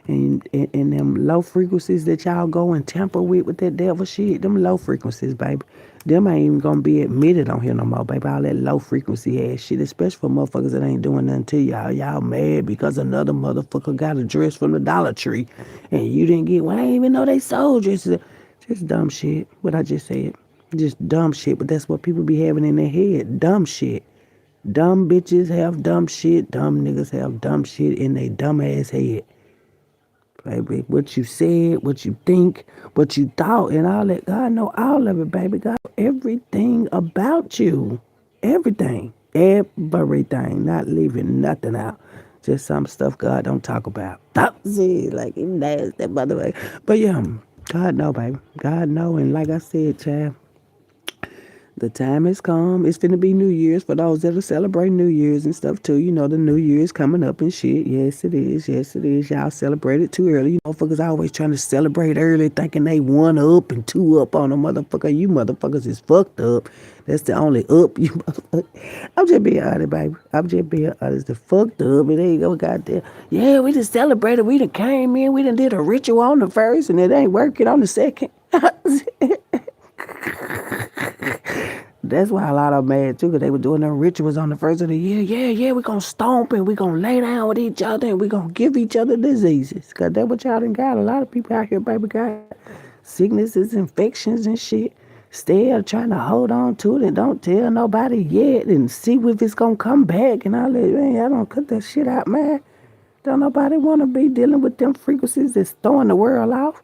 And them low frequencies that y'all go and tamper with that devil shit, them low frequencies, baby. Them ain't even gonna be admitted on here no more, baby. All that low frequency ass shit, especially for motherfuckers that ain't doing nothing to y'all. Y'all mad because another motherfucker got a dress from the Dollar Tree and you didn't get one. I didn't even know they sold dresses. Just dumb shit. What I just said. Just dumb shit, but that's what people be having in their head. Dumb shit. Dumb bitches have dumb shit. Dumb niggas have dumb shit in their dumb ass head. Baby, what you said, what you think, what you thought, and all that. God know all of it, baby. God know everything about you. Everything. Everything. Not leaving nothing out. Just some stuff God don't talk about. See, like he nasty, by the way. But yeah, God know, baby. God know. And like I said, child, the time has come. It's finna be New Year's for those that are celebrating New Year's and stuff too. You know, the New Year's coming up and shit. Yes, it is. Yes, it is. Y'all celebrate it too early. You motherfuckers always trying to celebrate early, thinking they one up and two up on a motherfucker. You motherfuckers is fucked up. That's the only up you motherfuckers. I'm just being honest, baby. I'm just being honest. The fucked up. And there you go, goddamn. Yeah, we just celebrated. We done came in. We done did a ritual on the first and it ain't working on the second. That's why a lot of them mad too, because they were doing their rituals on the first of the year. Yeah, we're going to stomp and we're going to lay down with each other and we're going to give each other diseases. Because that's what y'all done got. A lot of people out here, baby, got sicknesses, infections and shit. Still trying to hold on to it and don't tell nobody yet and see if it's going to come back and all that. Man, y'all don't cut that shit out, man. Don't nobody want to be dealing with them frequencies that's throwing the world off.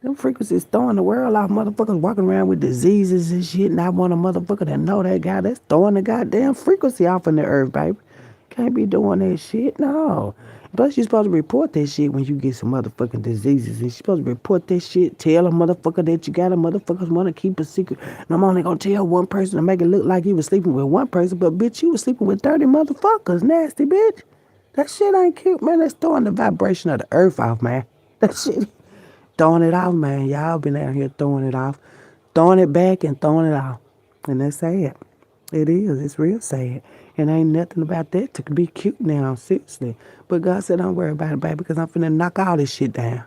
Them frequencies throwing the world off. Motherfuckers walking around with diseases and shit. And I want a motherfucker that know that guy that's throwing the goddamn frequency off in the earth, baby. Can't be doing that shit. No. Plus, you're supposed to report that shit when you get some motherfucking diseases. And you're supposed to report that shit. Tell a motherfucker that you got a motherfuckers want to keep a secret. And I'm only going to tell one person to make it look like you was sleeping with one person. But, bitch, you was sleeping with 30 motherfuckers. Nasty, bitch. That shit ain't cute, man. That's throwing the vibration of the earth off, man. That shit. Throwing it off, man. Y'all been out here throwing it off. Throwing it back and throwing it off. And that's sad. It is. It's real sad. And ain't nothing about that to be cute now, seriously. But God said, don't worry about it, baby, because I'm finna knock all this shit down.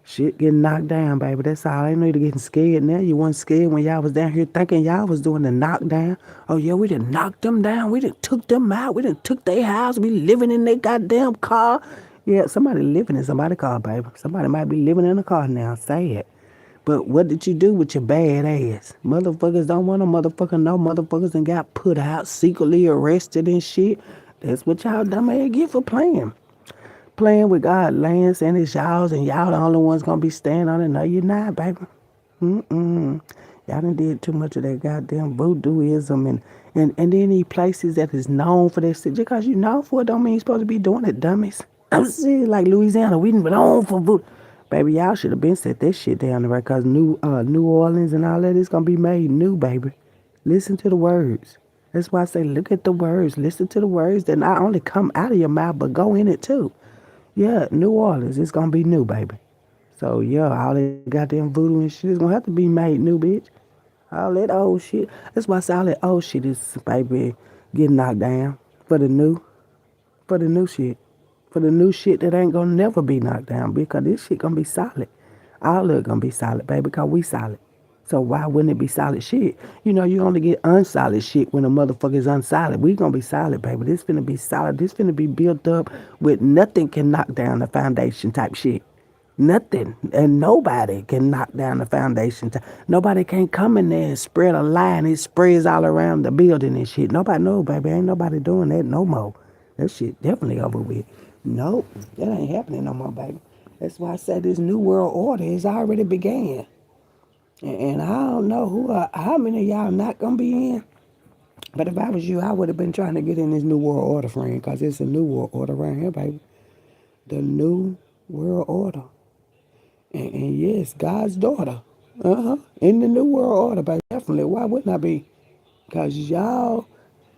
Shit getting knocked down, baby. That's all. Ain't no need to getting scared now. You wasn't scared when y'all was down here thinking y'all was doing the knockdown. Oh, yeah, we done knocked them down. We done took them out. We done took their house. We living in their goddamn car. Yeah, somebody living in somebody's car, baby. Somebody might be living in a car now. Say it. But what did you do with your bad ass? Motherfuckers don't want a motherfucker know motherfuckers and got put out, secretly arrested and shit. That's what y'all dumb ass get for playing. Playing with God lands and it's y'all's and y'all the only ones gonna be staying on it. No, you're not, baby. Mm-mm. Y'all done did too much of that goddamn voodooism and then these places that is known for that shit. Just because you known for it don't mean you're supposed to be doing it, dummies. I'm saying like Louisiana, we done been on for voodoo. Baby, y'all should have been set that shit down the right because New Orleans and all that is gonna be made new, baby. Listen to the words. That's why I say look at the words. Listen to the words that not only come out of your mouth but go in it too. Yeah, New Orleans, it's gonna be new, baby. So yeah, all that goddamn voodoo and shit is gonna have to be made new, bitch. All that old shit. That's why I say all that old shit is, baby, getting knocked down for the new, for the new shit. For the new shit that ain't gonna never be knocked down because this shit gonna be solid. All of it gonna be solid, baby, because we solid. So why wouldn't it be solid shit? You know, you only get unsolid shit when a motherfucker is unsolid. We gonna be solid, baby. This finna be solid. This finna be built up with nothing can knock down the foundation type shit. Nothing and nobody can knock down the foundation. Nobody can come in there and spread a lie and it spreads all around the building and shit. Nobody know, baby. Ain't nobody doing that no more. That shit definitely over with. Nope, that ain't happening no more, baby. That's why I said this new world order has already began. And I don't know how many of y'all not gonna be in. But if I was you, I would have been trying to get in this new world order, friend, because it's a new world order around here, baby. The new world order. And yes, God's daughter. In the new world order, baby. Definitely. Why wouldn't I be? Because y'all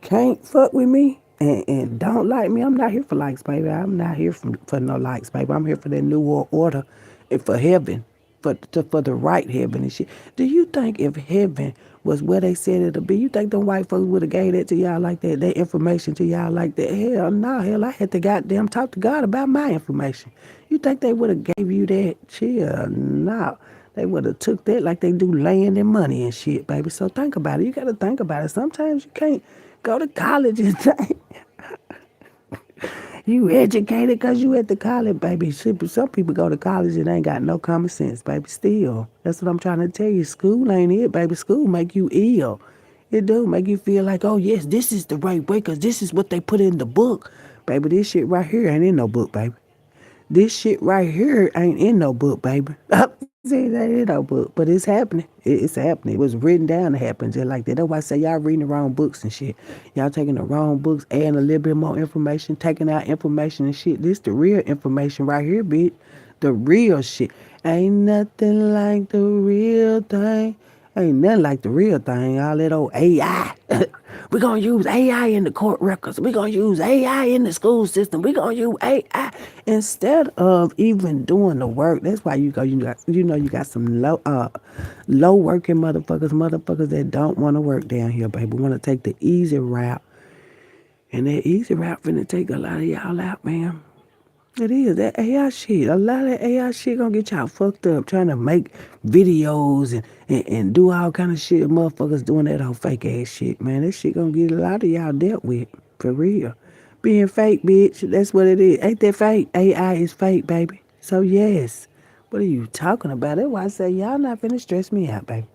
can't fuck with me and don't like me. I'm not here for likes, baby. I'm not here for no likes, baby. I'm here for that new world order and for heaven, for the right heaven and shit. Do you think if heaven was where they said it'll be, you think them white folks would have gave that to y'all like that information to y'all like that? Hell no, hell, I had to goddamn talk to God about my information. You think they would have gave you that? Chill, no. They would have took that like they do land and money and shit, baby. So think about it. You got to think about it. Sometimes you can't go to college and think you educated because you at the college, baby. Some people go to college and ain't got no common sense, baby. Still, that's what I'm trying to tell you. School ain't it, baby. School make you ill. It do make you feel like, oh, yes, this is the right way because this is what they put in the book. Baby, this shit right here ain't in no book, baby. This shit right here ain't in no book, baby. See, that ain't in no book, but it's happening. It's happening. It was written down to happen just like that. That's why I say y'all reading the wrong books and shit. Y'all taking the wrong books, adding a little bit more information, taking out information and shit. This the real information right here, bitch. The real shit. Ain't nothing like the real thing. Ain't nothing like the real thing. All that old AI. We're going to use AI in the court records. We're going to use AI in the school system. We're going to use AI instead of even doing the work. That's why you got some low working motherfuckers that don't want to work down here, baby. Want to take the easy route. And that easy route finna take a lot of y'all out, man. It is. That AI shit. A lot of that AI shit gonna get y'all fucked up trying to make videos and do all kind of shit. Motherfuckers doing that whole fake ass shit, man. That shit gonna get a lot of y'all dealt with. For real. Being fake, bitch. That's what it is. Ain't that fake? AI is fake, baby. So yes. What are you talking about? That's why I say y'all not finna stress me out, baby.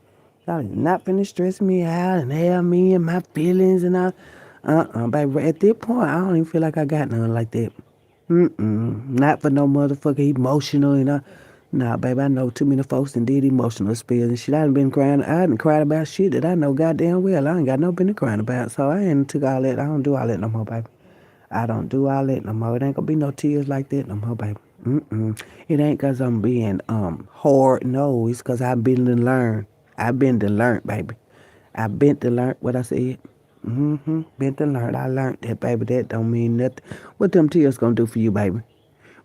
Y'all not finna stress me out and have me and my feelings and all. Baby. At this point, I don't even feel like I got nothing like that. Not for no motherfucker emotional and nah, baby, I know too many folks that did emotional spills and shit. I done been crying. I done cried about shit that I know goddamn well I ain't got no business crying about. So I ain't took all that. I don't do all that no more, baby. I don't do all that no more. It ain't gonna be no tears like that no more, baby. It ain't cause I'm being hard. No, it's cause I've been to learn. I've been to learn, baby. I've been to learn what I said. Been to learn. I learned that, baby. That don't mean nothing. What them tears gonna do for you, baby?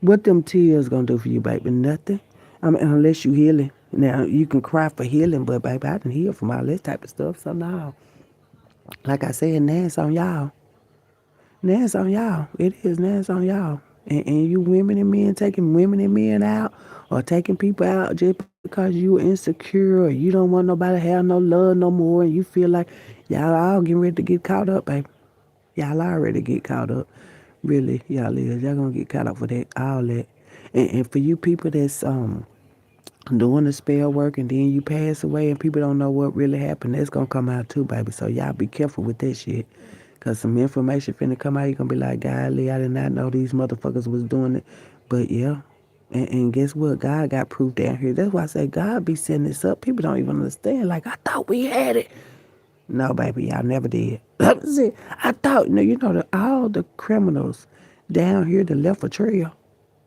What them tears gonna do for you, baby? Nothing. I mean, unless you healing. Now, you can cry for healing, but, baby, I didn't heal from all this type of stuff. So, now, like I said, now it's on y'all. Now it's on y'all. It is. Now it's on y'all. And you women and men taking women and men out or taking people out just because you insecure or you don't want nobody to have no love no more and you feel like y'all all getting ready to get caught up, baby. Y'all already get caught up. Really, y'all is. Y'all gonna get caught up for that, all that. And for you people that's doing the spell work and then you pass away and people don't know what really happened, that's gonna come out too, baby. So y'all be careful with that shit. Cause some information finna come out, you gonna be like, golly, I did not know these motherfuckers was doing it. But yeah. And guess what? God got proof down here. That's why I say God be setting this up. People don't even understand. Like, I thought we had it. No, baby, y'all never did. See, I thought, that all the criminals down here that left a trail.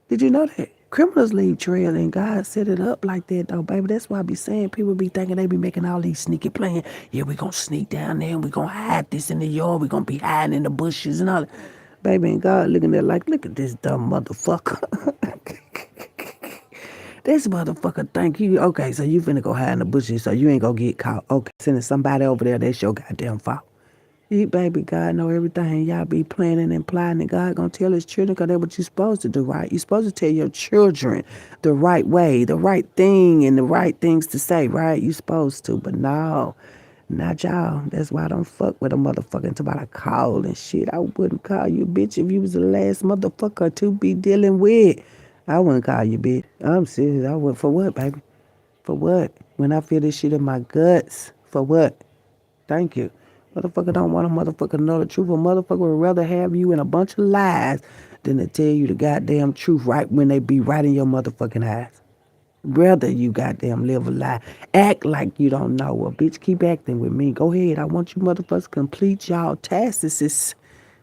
Did you know that? Criminals leave trail and God set it up like that though, baby. That's why I be saying people be thinking they be making all these sneaky plans. Yeah, we gonna sneak down there and we gonna hide this in the yard. We gonna be hiding in the bushes and all that. Baby, and God looking at like, look at this dumb motherfucker. This motherfucker think you, okay, so you finna go hide in the bushes so you ain't gonna get caught. Okay, sending somebody over there, that's your goddamn fault. You baby, God know everything. Y'all be planning and plotting, and God gonna tell his children because that's what you supposed to do, right? You supposed to tell your children the right way, the right thing, and the right things to say, right? You supposed to, but no, not y'all. That's why I don't fuck with a motherfucker until I call and shit. I wouldn't call you bitch if you was the last motherfucker to be dealing with. I wouldn't call you bitch. I'm serious. I would. For what, baby? For what? When I feel this shit in my guts. For what? Thank you. Motherfucker don't want a motherfucker to know the truth. A motherfucker would rather have you in a bunch of lies than to tell you the goddamn truth right when they be right in your motherfucking eyes. Rather you goddamn live a lie. Act like you don't know. Well, bitch, keep acting with me. Go ahead. I want you motherfuckers to complete y'all tasks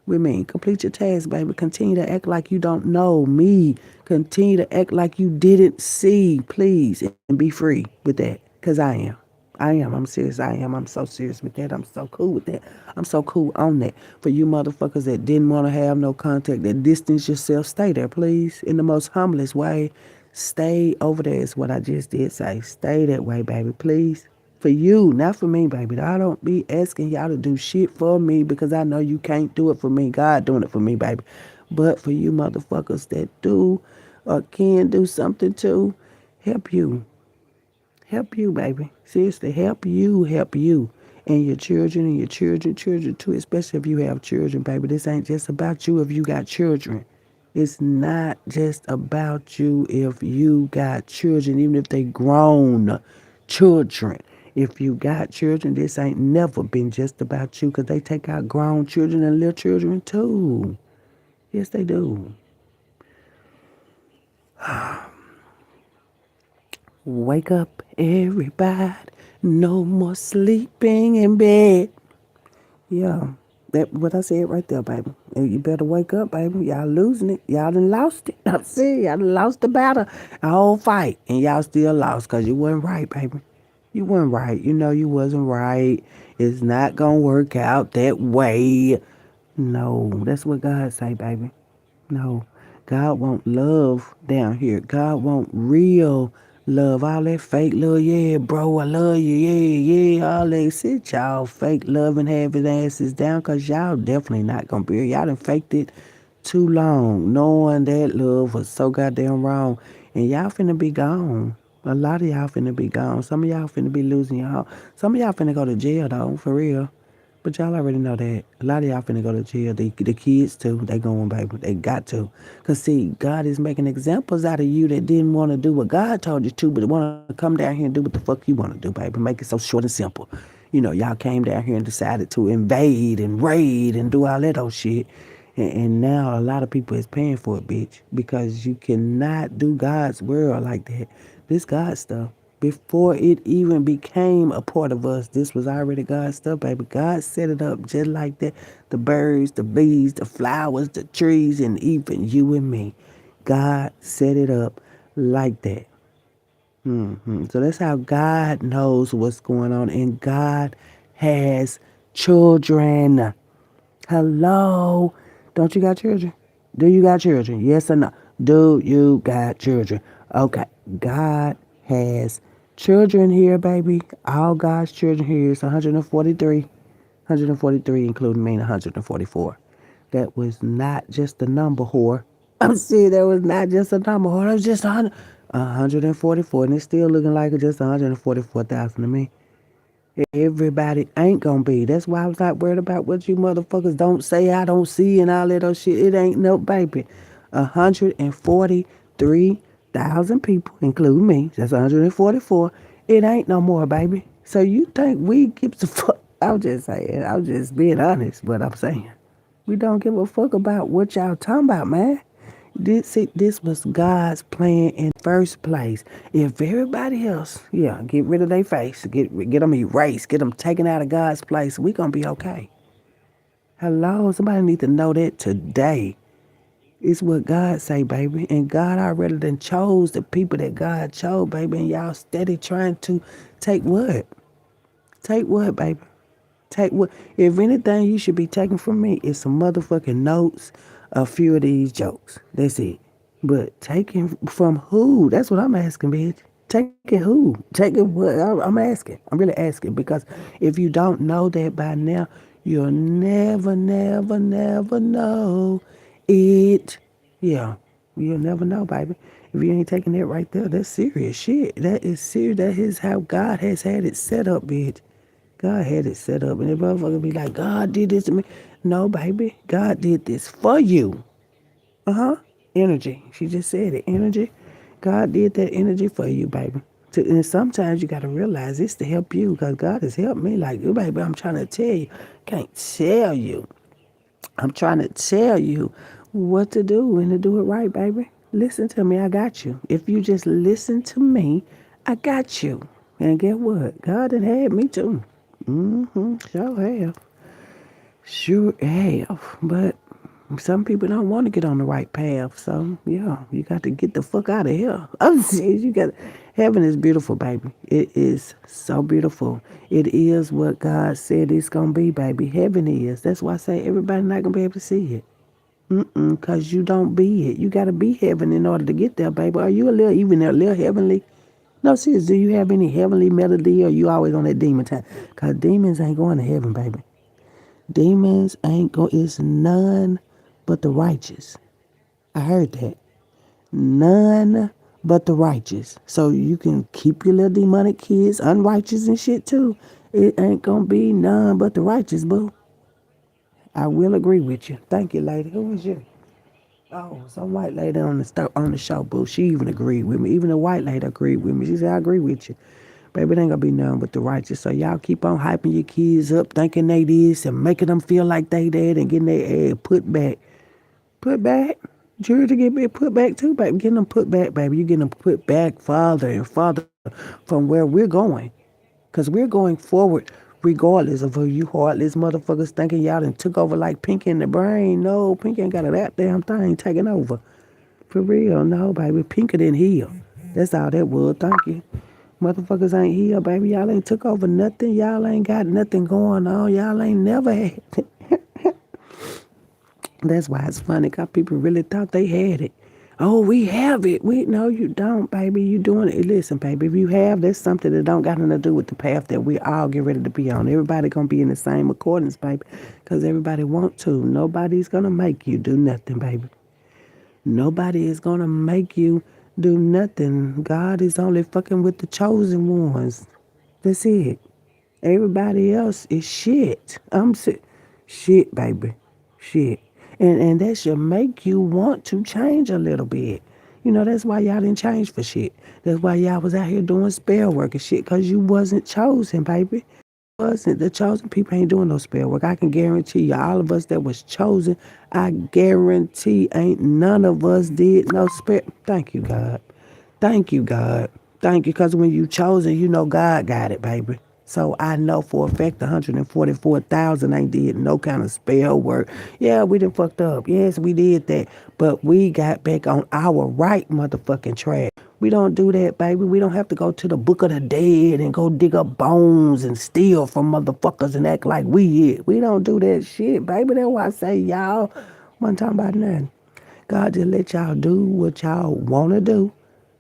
with me. Complete your task, baby. Continue to act like you don't know me. Continue to act like you didn't see, please, and be free with that. Because I am. I am. I'm serious. I am. I'm so serious with that. I'm so cool with that. I'm so cool on that. For you motherfuckers that didn't want to have no contact, that distance yourself, stay there, please. In the most humblest way. Stay over there is what I just did say. Stay that way, baby, please. For you, not for me, baby. I don't be asking y'all to do shit for me because I know you can't do it for me. God doing it for me, baby. But for you motherfuckers that do or can do something to help you. Help you, baby. Seriously, help you. And your children and your children too, especially if you have children, baby. This ain't just about you if you got children. It's not just about you if you got children, even if they grown children. If you got children, this ain't never been just about you because they take out grown children and little children too. Yes, they do. Wake up, everybody. No more sleeping in bed. Yeah, that what I said right there, baby. And you better wake up, baby. Y'all losing it. Y'all done lost it. I'm saying y'all done lost the battle, a whole fight, and y'all still lost because you wasn't right, baby. You weren't right. You know you wasn't right. It's not gonna work out that way. No, that's what God say, baby. No, God want love down here. God want real love. All that fake love, yeah, bro, I love you, yeah, yeah. All that sit y'all fake love and have his asses down because y'all definitely not going to be here. Y'all done faked it too long, knowing that love was so goddamn wrong. And y'all finna be gone. A lot of y'all finna be gone. Some of y'all finna be losing y'all. Some of y'all finna go to jail, though, for real. But y'all already know that. A lot of y'all finna go to jail. The kids too. They going, baby. They got to. Cause see, God is making examples out of you that didn't want to do what God told you to, but want to come down here and do what the fuck you want to do, baby. Make it so short and simple. You know, y'all came down here and decided to invade and raid and do all that old shit. And now a lot of people is paying for it, bitch. Because you cannot do God's world like that. This God stuff. Before it even became a part of us, this was already God's stuff, baby. God set it up just like that. The birds, the bees, the flowers, the trees, and even you and me. God set it up like that. So that's how God knows what's going on. And God has children. Hello. Don't you got children? Do you got children? Yes or no? Do you got children? Okay. God has children here, baby. All God's children here is 143. 143, including me, 144. That was not just a number whore. I'm saying that was not just a number whore. That was just 144. And it's still looking like it's just 144,000 to me. Everybody ain't gonna be. That's why I was not worried about what you motherfuckers don't say, I don't see, and all that other shit. It ain't no baby. 143,000 people, including me. That's 144. It ain't no more, baby. So you think we give a fuck? I'm just saying. I'm just being honest. What I'm saying. We don't give a fuck about what y'all talking about, man. This was God's plan in first place. If everybody else, yeah, get rid of their face, get them erased, get them taken out of God's place, we gonna be okay. Hello, somebody need to know that today. It's what God say, baby. And God already done chose the people that God chose, baby. And y'all steady trying to take what? Take what, baby? Take what? If anything you should be taking from me is some motherfucking notes, a few of these jokes. That's it. But taking from who? That's what I'm asking, bitch. Taking who? Taking what? I'm asking. I'm really asking because if you don't know that by now, you'll never, never, never know it. Yeah, you'll never know, baby. If you ain't taking that right there, that's serious shit. That is serious. That is how God has had it set up, bitch. God had it set up. And the motherfucker be like, God did this to me. No, baby. God did this for you. Uh-huh. Energy. She just said it. Energy. God did that energy for you, baby. And sometimes you got to realize it's to help you because God has helped me. Like, "Oh, baby, I'm trying to tell you. Can't tell you. I'm trying to tell you what to do and to do it right, baby. Listen to me. I got you. If you just listen to me, I got you. And get what? God had me too. Mm-hmm. Sure have. Sure have. But some people don't want to get on the right path. So, yeah, you got to get the fuck out of here. I'm serious. You got heaven is beautiful, baby. It is so beautiful. It is what God said it's going to be, baby. Heaven is. That's why I say everybody not going to be able to see it. Because you don't be it. You got to be heaven in order to get there, baby. Are you even a little heavenly? No, serious. Do you have any heavenly melody or you always on that demon time? Because demons ain't going to heaven, baby. Demons ain't go. It's none but the righteous. I heard that. None but the righteous. So you can keep your little demonic kids unrighteous and shit too. It ain't gonna be none but the righteous, boo. I will agree with you. Thank you, lady. Who was you? Oh, some white lady on the show, boo. She even agreed with me. Even the white lady agreed with me. She said, I agree with you. Baby, it ain't gonna be none but the righteous. So y'all keep on hyping your kids up, thinking they this and making them feel like they that and getting their ass put back. Put back? Jury to get me put back too, baby. Getting them put back, baby. You getting them put back farther and farther from where we're going. Because we're going forward regardless of who you heartless motherfuckers thinking y'all done took over like Pinky in the brain. No, Pinky ain't got a that damn thing taking over. For real, no, baby. Pinky didn't heal. That's all that was. Thank you. Motherfuckers ain't here, baby. Y'all ain't took over nothing. Y'all ain't got nothing going on. Y'all ain't never had. That's why it's funny, because people really thought they had it. Oh, we have it. No, you don't, baby. You doing it. Listen, baby, if you have, that's something that don't got nothing to do with the path that we all get ready to be on. Everybody gonna be in the same accordance, baby, because everybody want to. Nobody's gonna make you do nothing, baby. Nobody is gonna make you do nothing. God is only fucking with the chosen ones. That's it. Everybody else is shit. I'm sick. Shit, baby. Shit. And that should make you want to change a little bit. You know, that's why y'all didn't change for shit. That's why y'all was out here doing spell work and shit, because you wasn't chosen, baby. Wasn't. The chosen people ain't doing no spell work. I can guarantee you, all of us that was chosen, I guarantee ain't none of us did no spell. Thank you, God. Thank you, God. Thank you, because when you chosen, you know God got it, baby. So I know for a fact 144,000 ain't did no kind of spell work. Yeah, we done fucked up. Yes, we did that. But we got back on our right motherfucking track. We don't do that, baby. We don't have to go to the book of the dead and go dig up bones and steal from motherfuckers and act like we it. We don't do that shit, baby. That's why I say y'all wasn't talking about nothing. God just let y'all do what y'all want to do.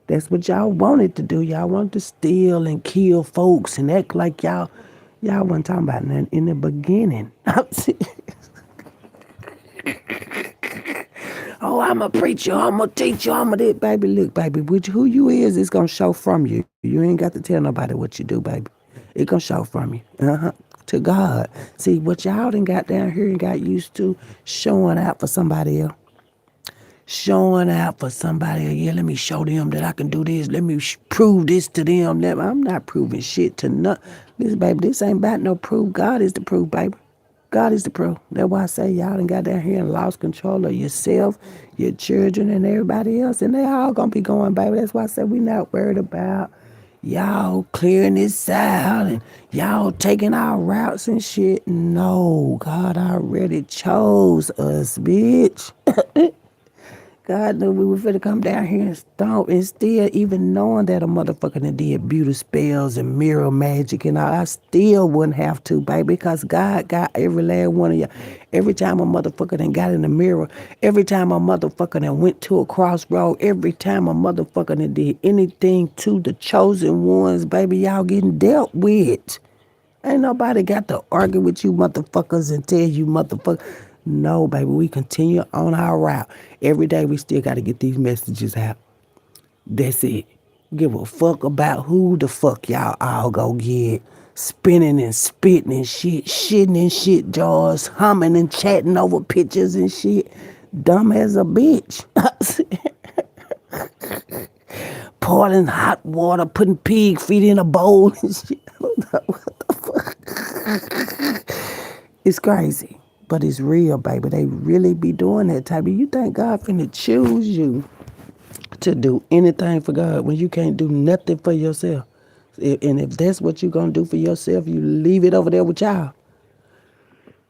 That's what y'all wanted to do. Y'all wanted to steal and kill folks and act like y'all wasn't talking about nothing in the beginning. Oh, I'm a preacher, I'm a teacher, I'm a this. Baby, look, baby, who you is going to show from you. You ain't got to tell nobody what you do, baby. It going to show from you. To God. See, what y'all done got down here and got used to showing out for somebody else. Showing out for somebody. Yeah, let me show them that I can do this. Let me prove this to them. I'm not proving shit to nothing. Listen, baby, this ain't about no proof. God is the proof, baby. God is the proof. That's why I say y'all done got down here and lost control of yourself, your children, and everybody else. And they all gonna be going, baby. That's why I said we not worried about y'all clearing this out and y'all taking our routes and shit. No, God already chose us, bitch. God knew we were finna come down here and stomp, and still, even knowing that a motherfucker that did beauty spells and mirror magic and all, I still wouldn't have to, baby, because God got every last one of you. Every time a motherfucker done got in the mirror, every time a motherfucker done went to a crossroad, every time a motherfucker done did anything to the chosen ones, baby, y'all getting dealt with. Ain't nobody got to argue with you motherfuckers and tell you motherfuckers. No, baby, we continue on our route. Every day we still got to get these messages out. That's it. Give a fuck about who the fuck y'all all go get. Spinning and spitting and shit, shitting in shit jars, humming and chatting over pictures and shit. Dumb as a bitch. Pouring hot water, putting pig feet in a bowl and shit. It's crazy, but it's real, baby. They really be doing that type of. You think God finna choose you to do anything for God when you can't do nothing for yourself? And if that's what you gonna do for yourself, you leave it over there with y'all.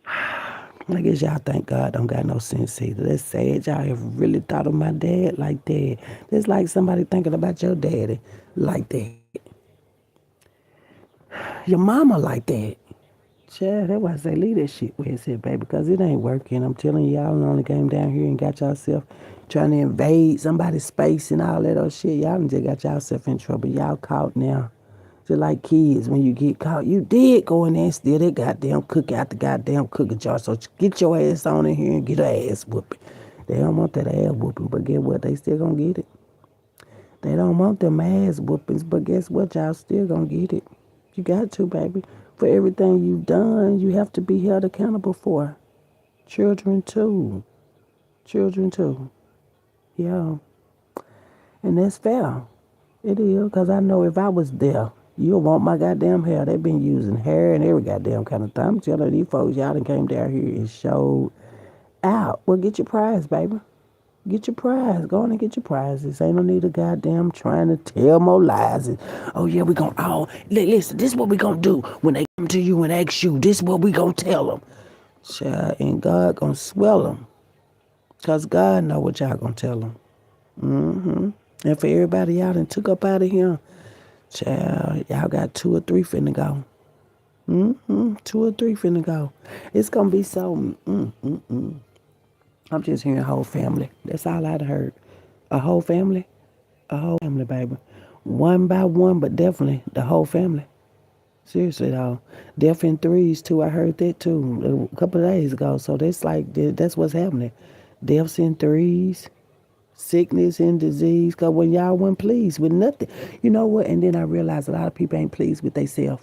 I guess y'all think God don't got no sense either. That's sad. Y'all have really thought of my dad like that. That's like somebody thinking about your daddy like that. Your mama like that. Child, that's why I say leave that shit where it's at, baby, because it ain't working. I'm telling y'all only came down here and got yourself trying to invade somebody's space and all that other shit. Y'all done just got yourself in trouble. Y'all caught now. Just like kids, when you get caught, you did go in there and steal that goddamn cookie out the goddamn cookie jar. So get your ass on in here and get her ass whooping. They don't want that ass whooping, but guess what? They still gonna get it. They don't want them ass whoopings, but guess what? Y'all still gonna get it. You got to, baby. For everything you've done, you have to be held accountable for. Children too. Children too. Yeah. And that's fair. It is, because I know if I was there, you'll want my goddamn hair. They've been using hair and every goddamn kind of thing. I'm telling these folks, y'all done came down here and showed out. Well, get your prize, baby. Get your prize. Go on and get your prizes. Ain't no need of goddamn trying to tell more lies. And, oh, yeah, we gonna, listen, this is what we gonna do. When they come to you and ask you, this is what we gonna tell them. Child, and God gonna swell them. Because God know what y'all gonna tell them. And for everybody y'all done took up out of here, child, y'all got 2 or 3 finna go. 2 or 3 finna go. It's gonna be so, I'm just hearing whole family. That's all I'd heard. A whole family? A whole family, baby. One by one, but definitely the whole family. Seriously, though. Death in threes, too. I heard that, too, a couple of days ago. So that's like, that's what's happening. Deaths in threes, sickness and disease. Because when y'all weren't pleased with nothing. You know what? And then I realized a lot of people ain't pleased with themselves.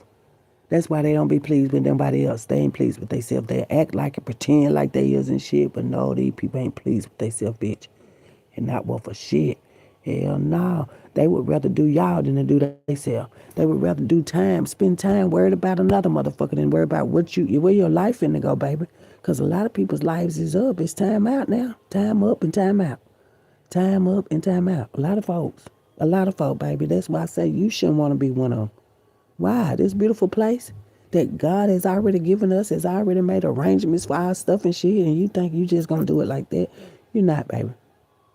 That's why they don't be pleased with nobody else. They ain't pleased with themselves. They act like it, pretend like they is and shit. But no, these people ain't pleased with themselves, bitch. And not worth a shit. Hell no. They would rather do y'all than to do themselves. They would rather do time, spend time worried about another motherfucker than worry about where your life finna go, baby. Because a lot of people's lives is up. It's time out now. Time up and time out. Time up and time out. A lot of folks. A lot of folks, baby. That's why I say you shouldn't want to be one of them. Why? This beautiful place that God has already given us, has already made arrangements for our stuff and shit, and you think you just gonna do it like that. You're not, baby.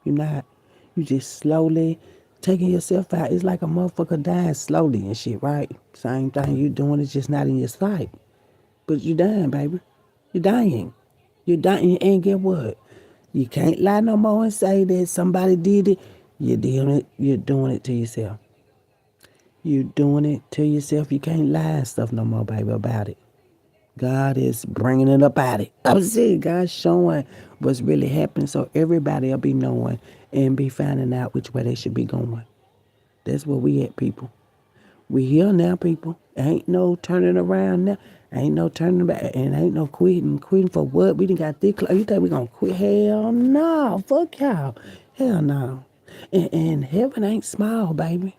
You're not. You just slowly taking yourself out. It's like a motherfucker dying slowly and shit, right? Same thing you doing, it's just not in your sight. But you're dying, baby. You're dying. You're dying, and get what? You can't lie no more and say that somebody did it. You're doing it to yourself. You're doing it to yourself. You can't lie and stuff no more, baby, about it. God is bringing it up out it. I'm saying God's showing what's really happening so everybody will be knowing and be finding out which way they should be going. That's where we at, people. We here now, people. Ain't no turning around now. Ain't no turning back. And ain't no quitting. Quitting for what? We done got thick. You think we gonna quit? Hell no. Fuck y'all. Hell no. And heaven ain't small, baby.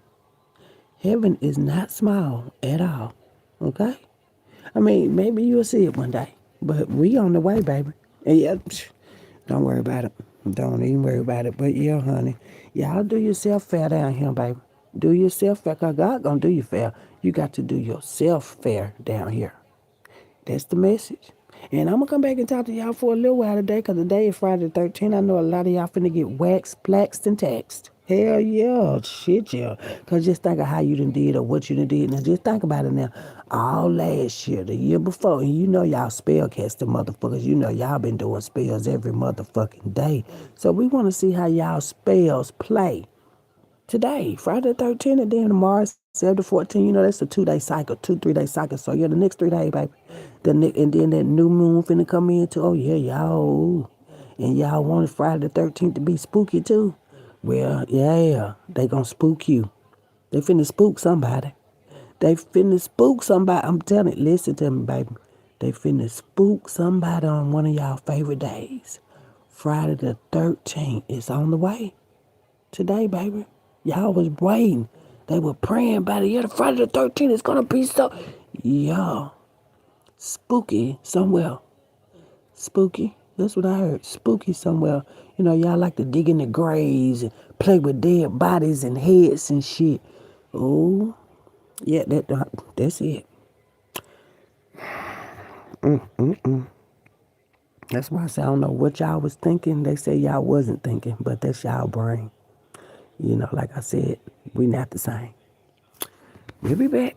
Heaven is not small at all. Okay? I mean, maybe you'll see it one day. But we on the way, baby. And yeah, don't worry about it. Don't even worry about it. But yeah, honey, y'all do yourself fair down here, baby. Do yourself fair, because God gonna do you fair. You got to do yourself fair down here. That's the message. And I'm going to come back and talk to y'all for a little while today because today is Friday the 13th. I know a lot of y'all finna get waxed, plaxed, and taxed. Hell yeah, shit yeah. Because just think of how you done did or what you done did. Now just think about it now. All last year, the year before, and you know y'all spell casting motherfuckers. You know y'all been doing spells every motherfucking day. So we want to see how y'all spells play today, Friday the 13th, and then tomorrow, 7 to 14. You know, that's a 2-day cycle, 3 day cycle. So, yeah, the next 3 days, baby. And then that new moon finna come in, too. Oh, yeah, y'all. And y'all wanted Friday the 13th to be spooky, too. Well, yeah, they gonna spook you. They finna spook somebody. They finna spook somebody. I'm telling you, listen to me, baby. They finna spook somebody on one of y'all favorite days. Friday the 13th is on the way. Today, baby. Y'all was waiting. They were praying by the year. Friday the 13th is gonna be so. Yeah. Spooky somewhere. Spooky. That's what I heard. Spooky somewhere. You know, y'all like to dig in the graves and play with dead bodies and heads and shit. Oh, yeah, that's it. That's why I say I don't know what y'all was thinking. They say y'all wasn't thinking, but that's y'all brain. You know, like I said, we not the same. We'll be back.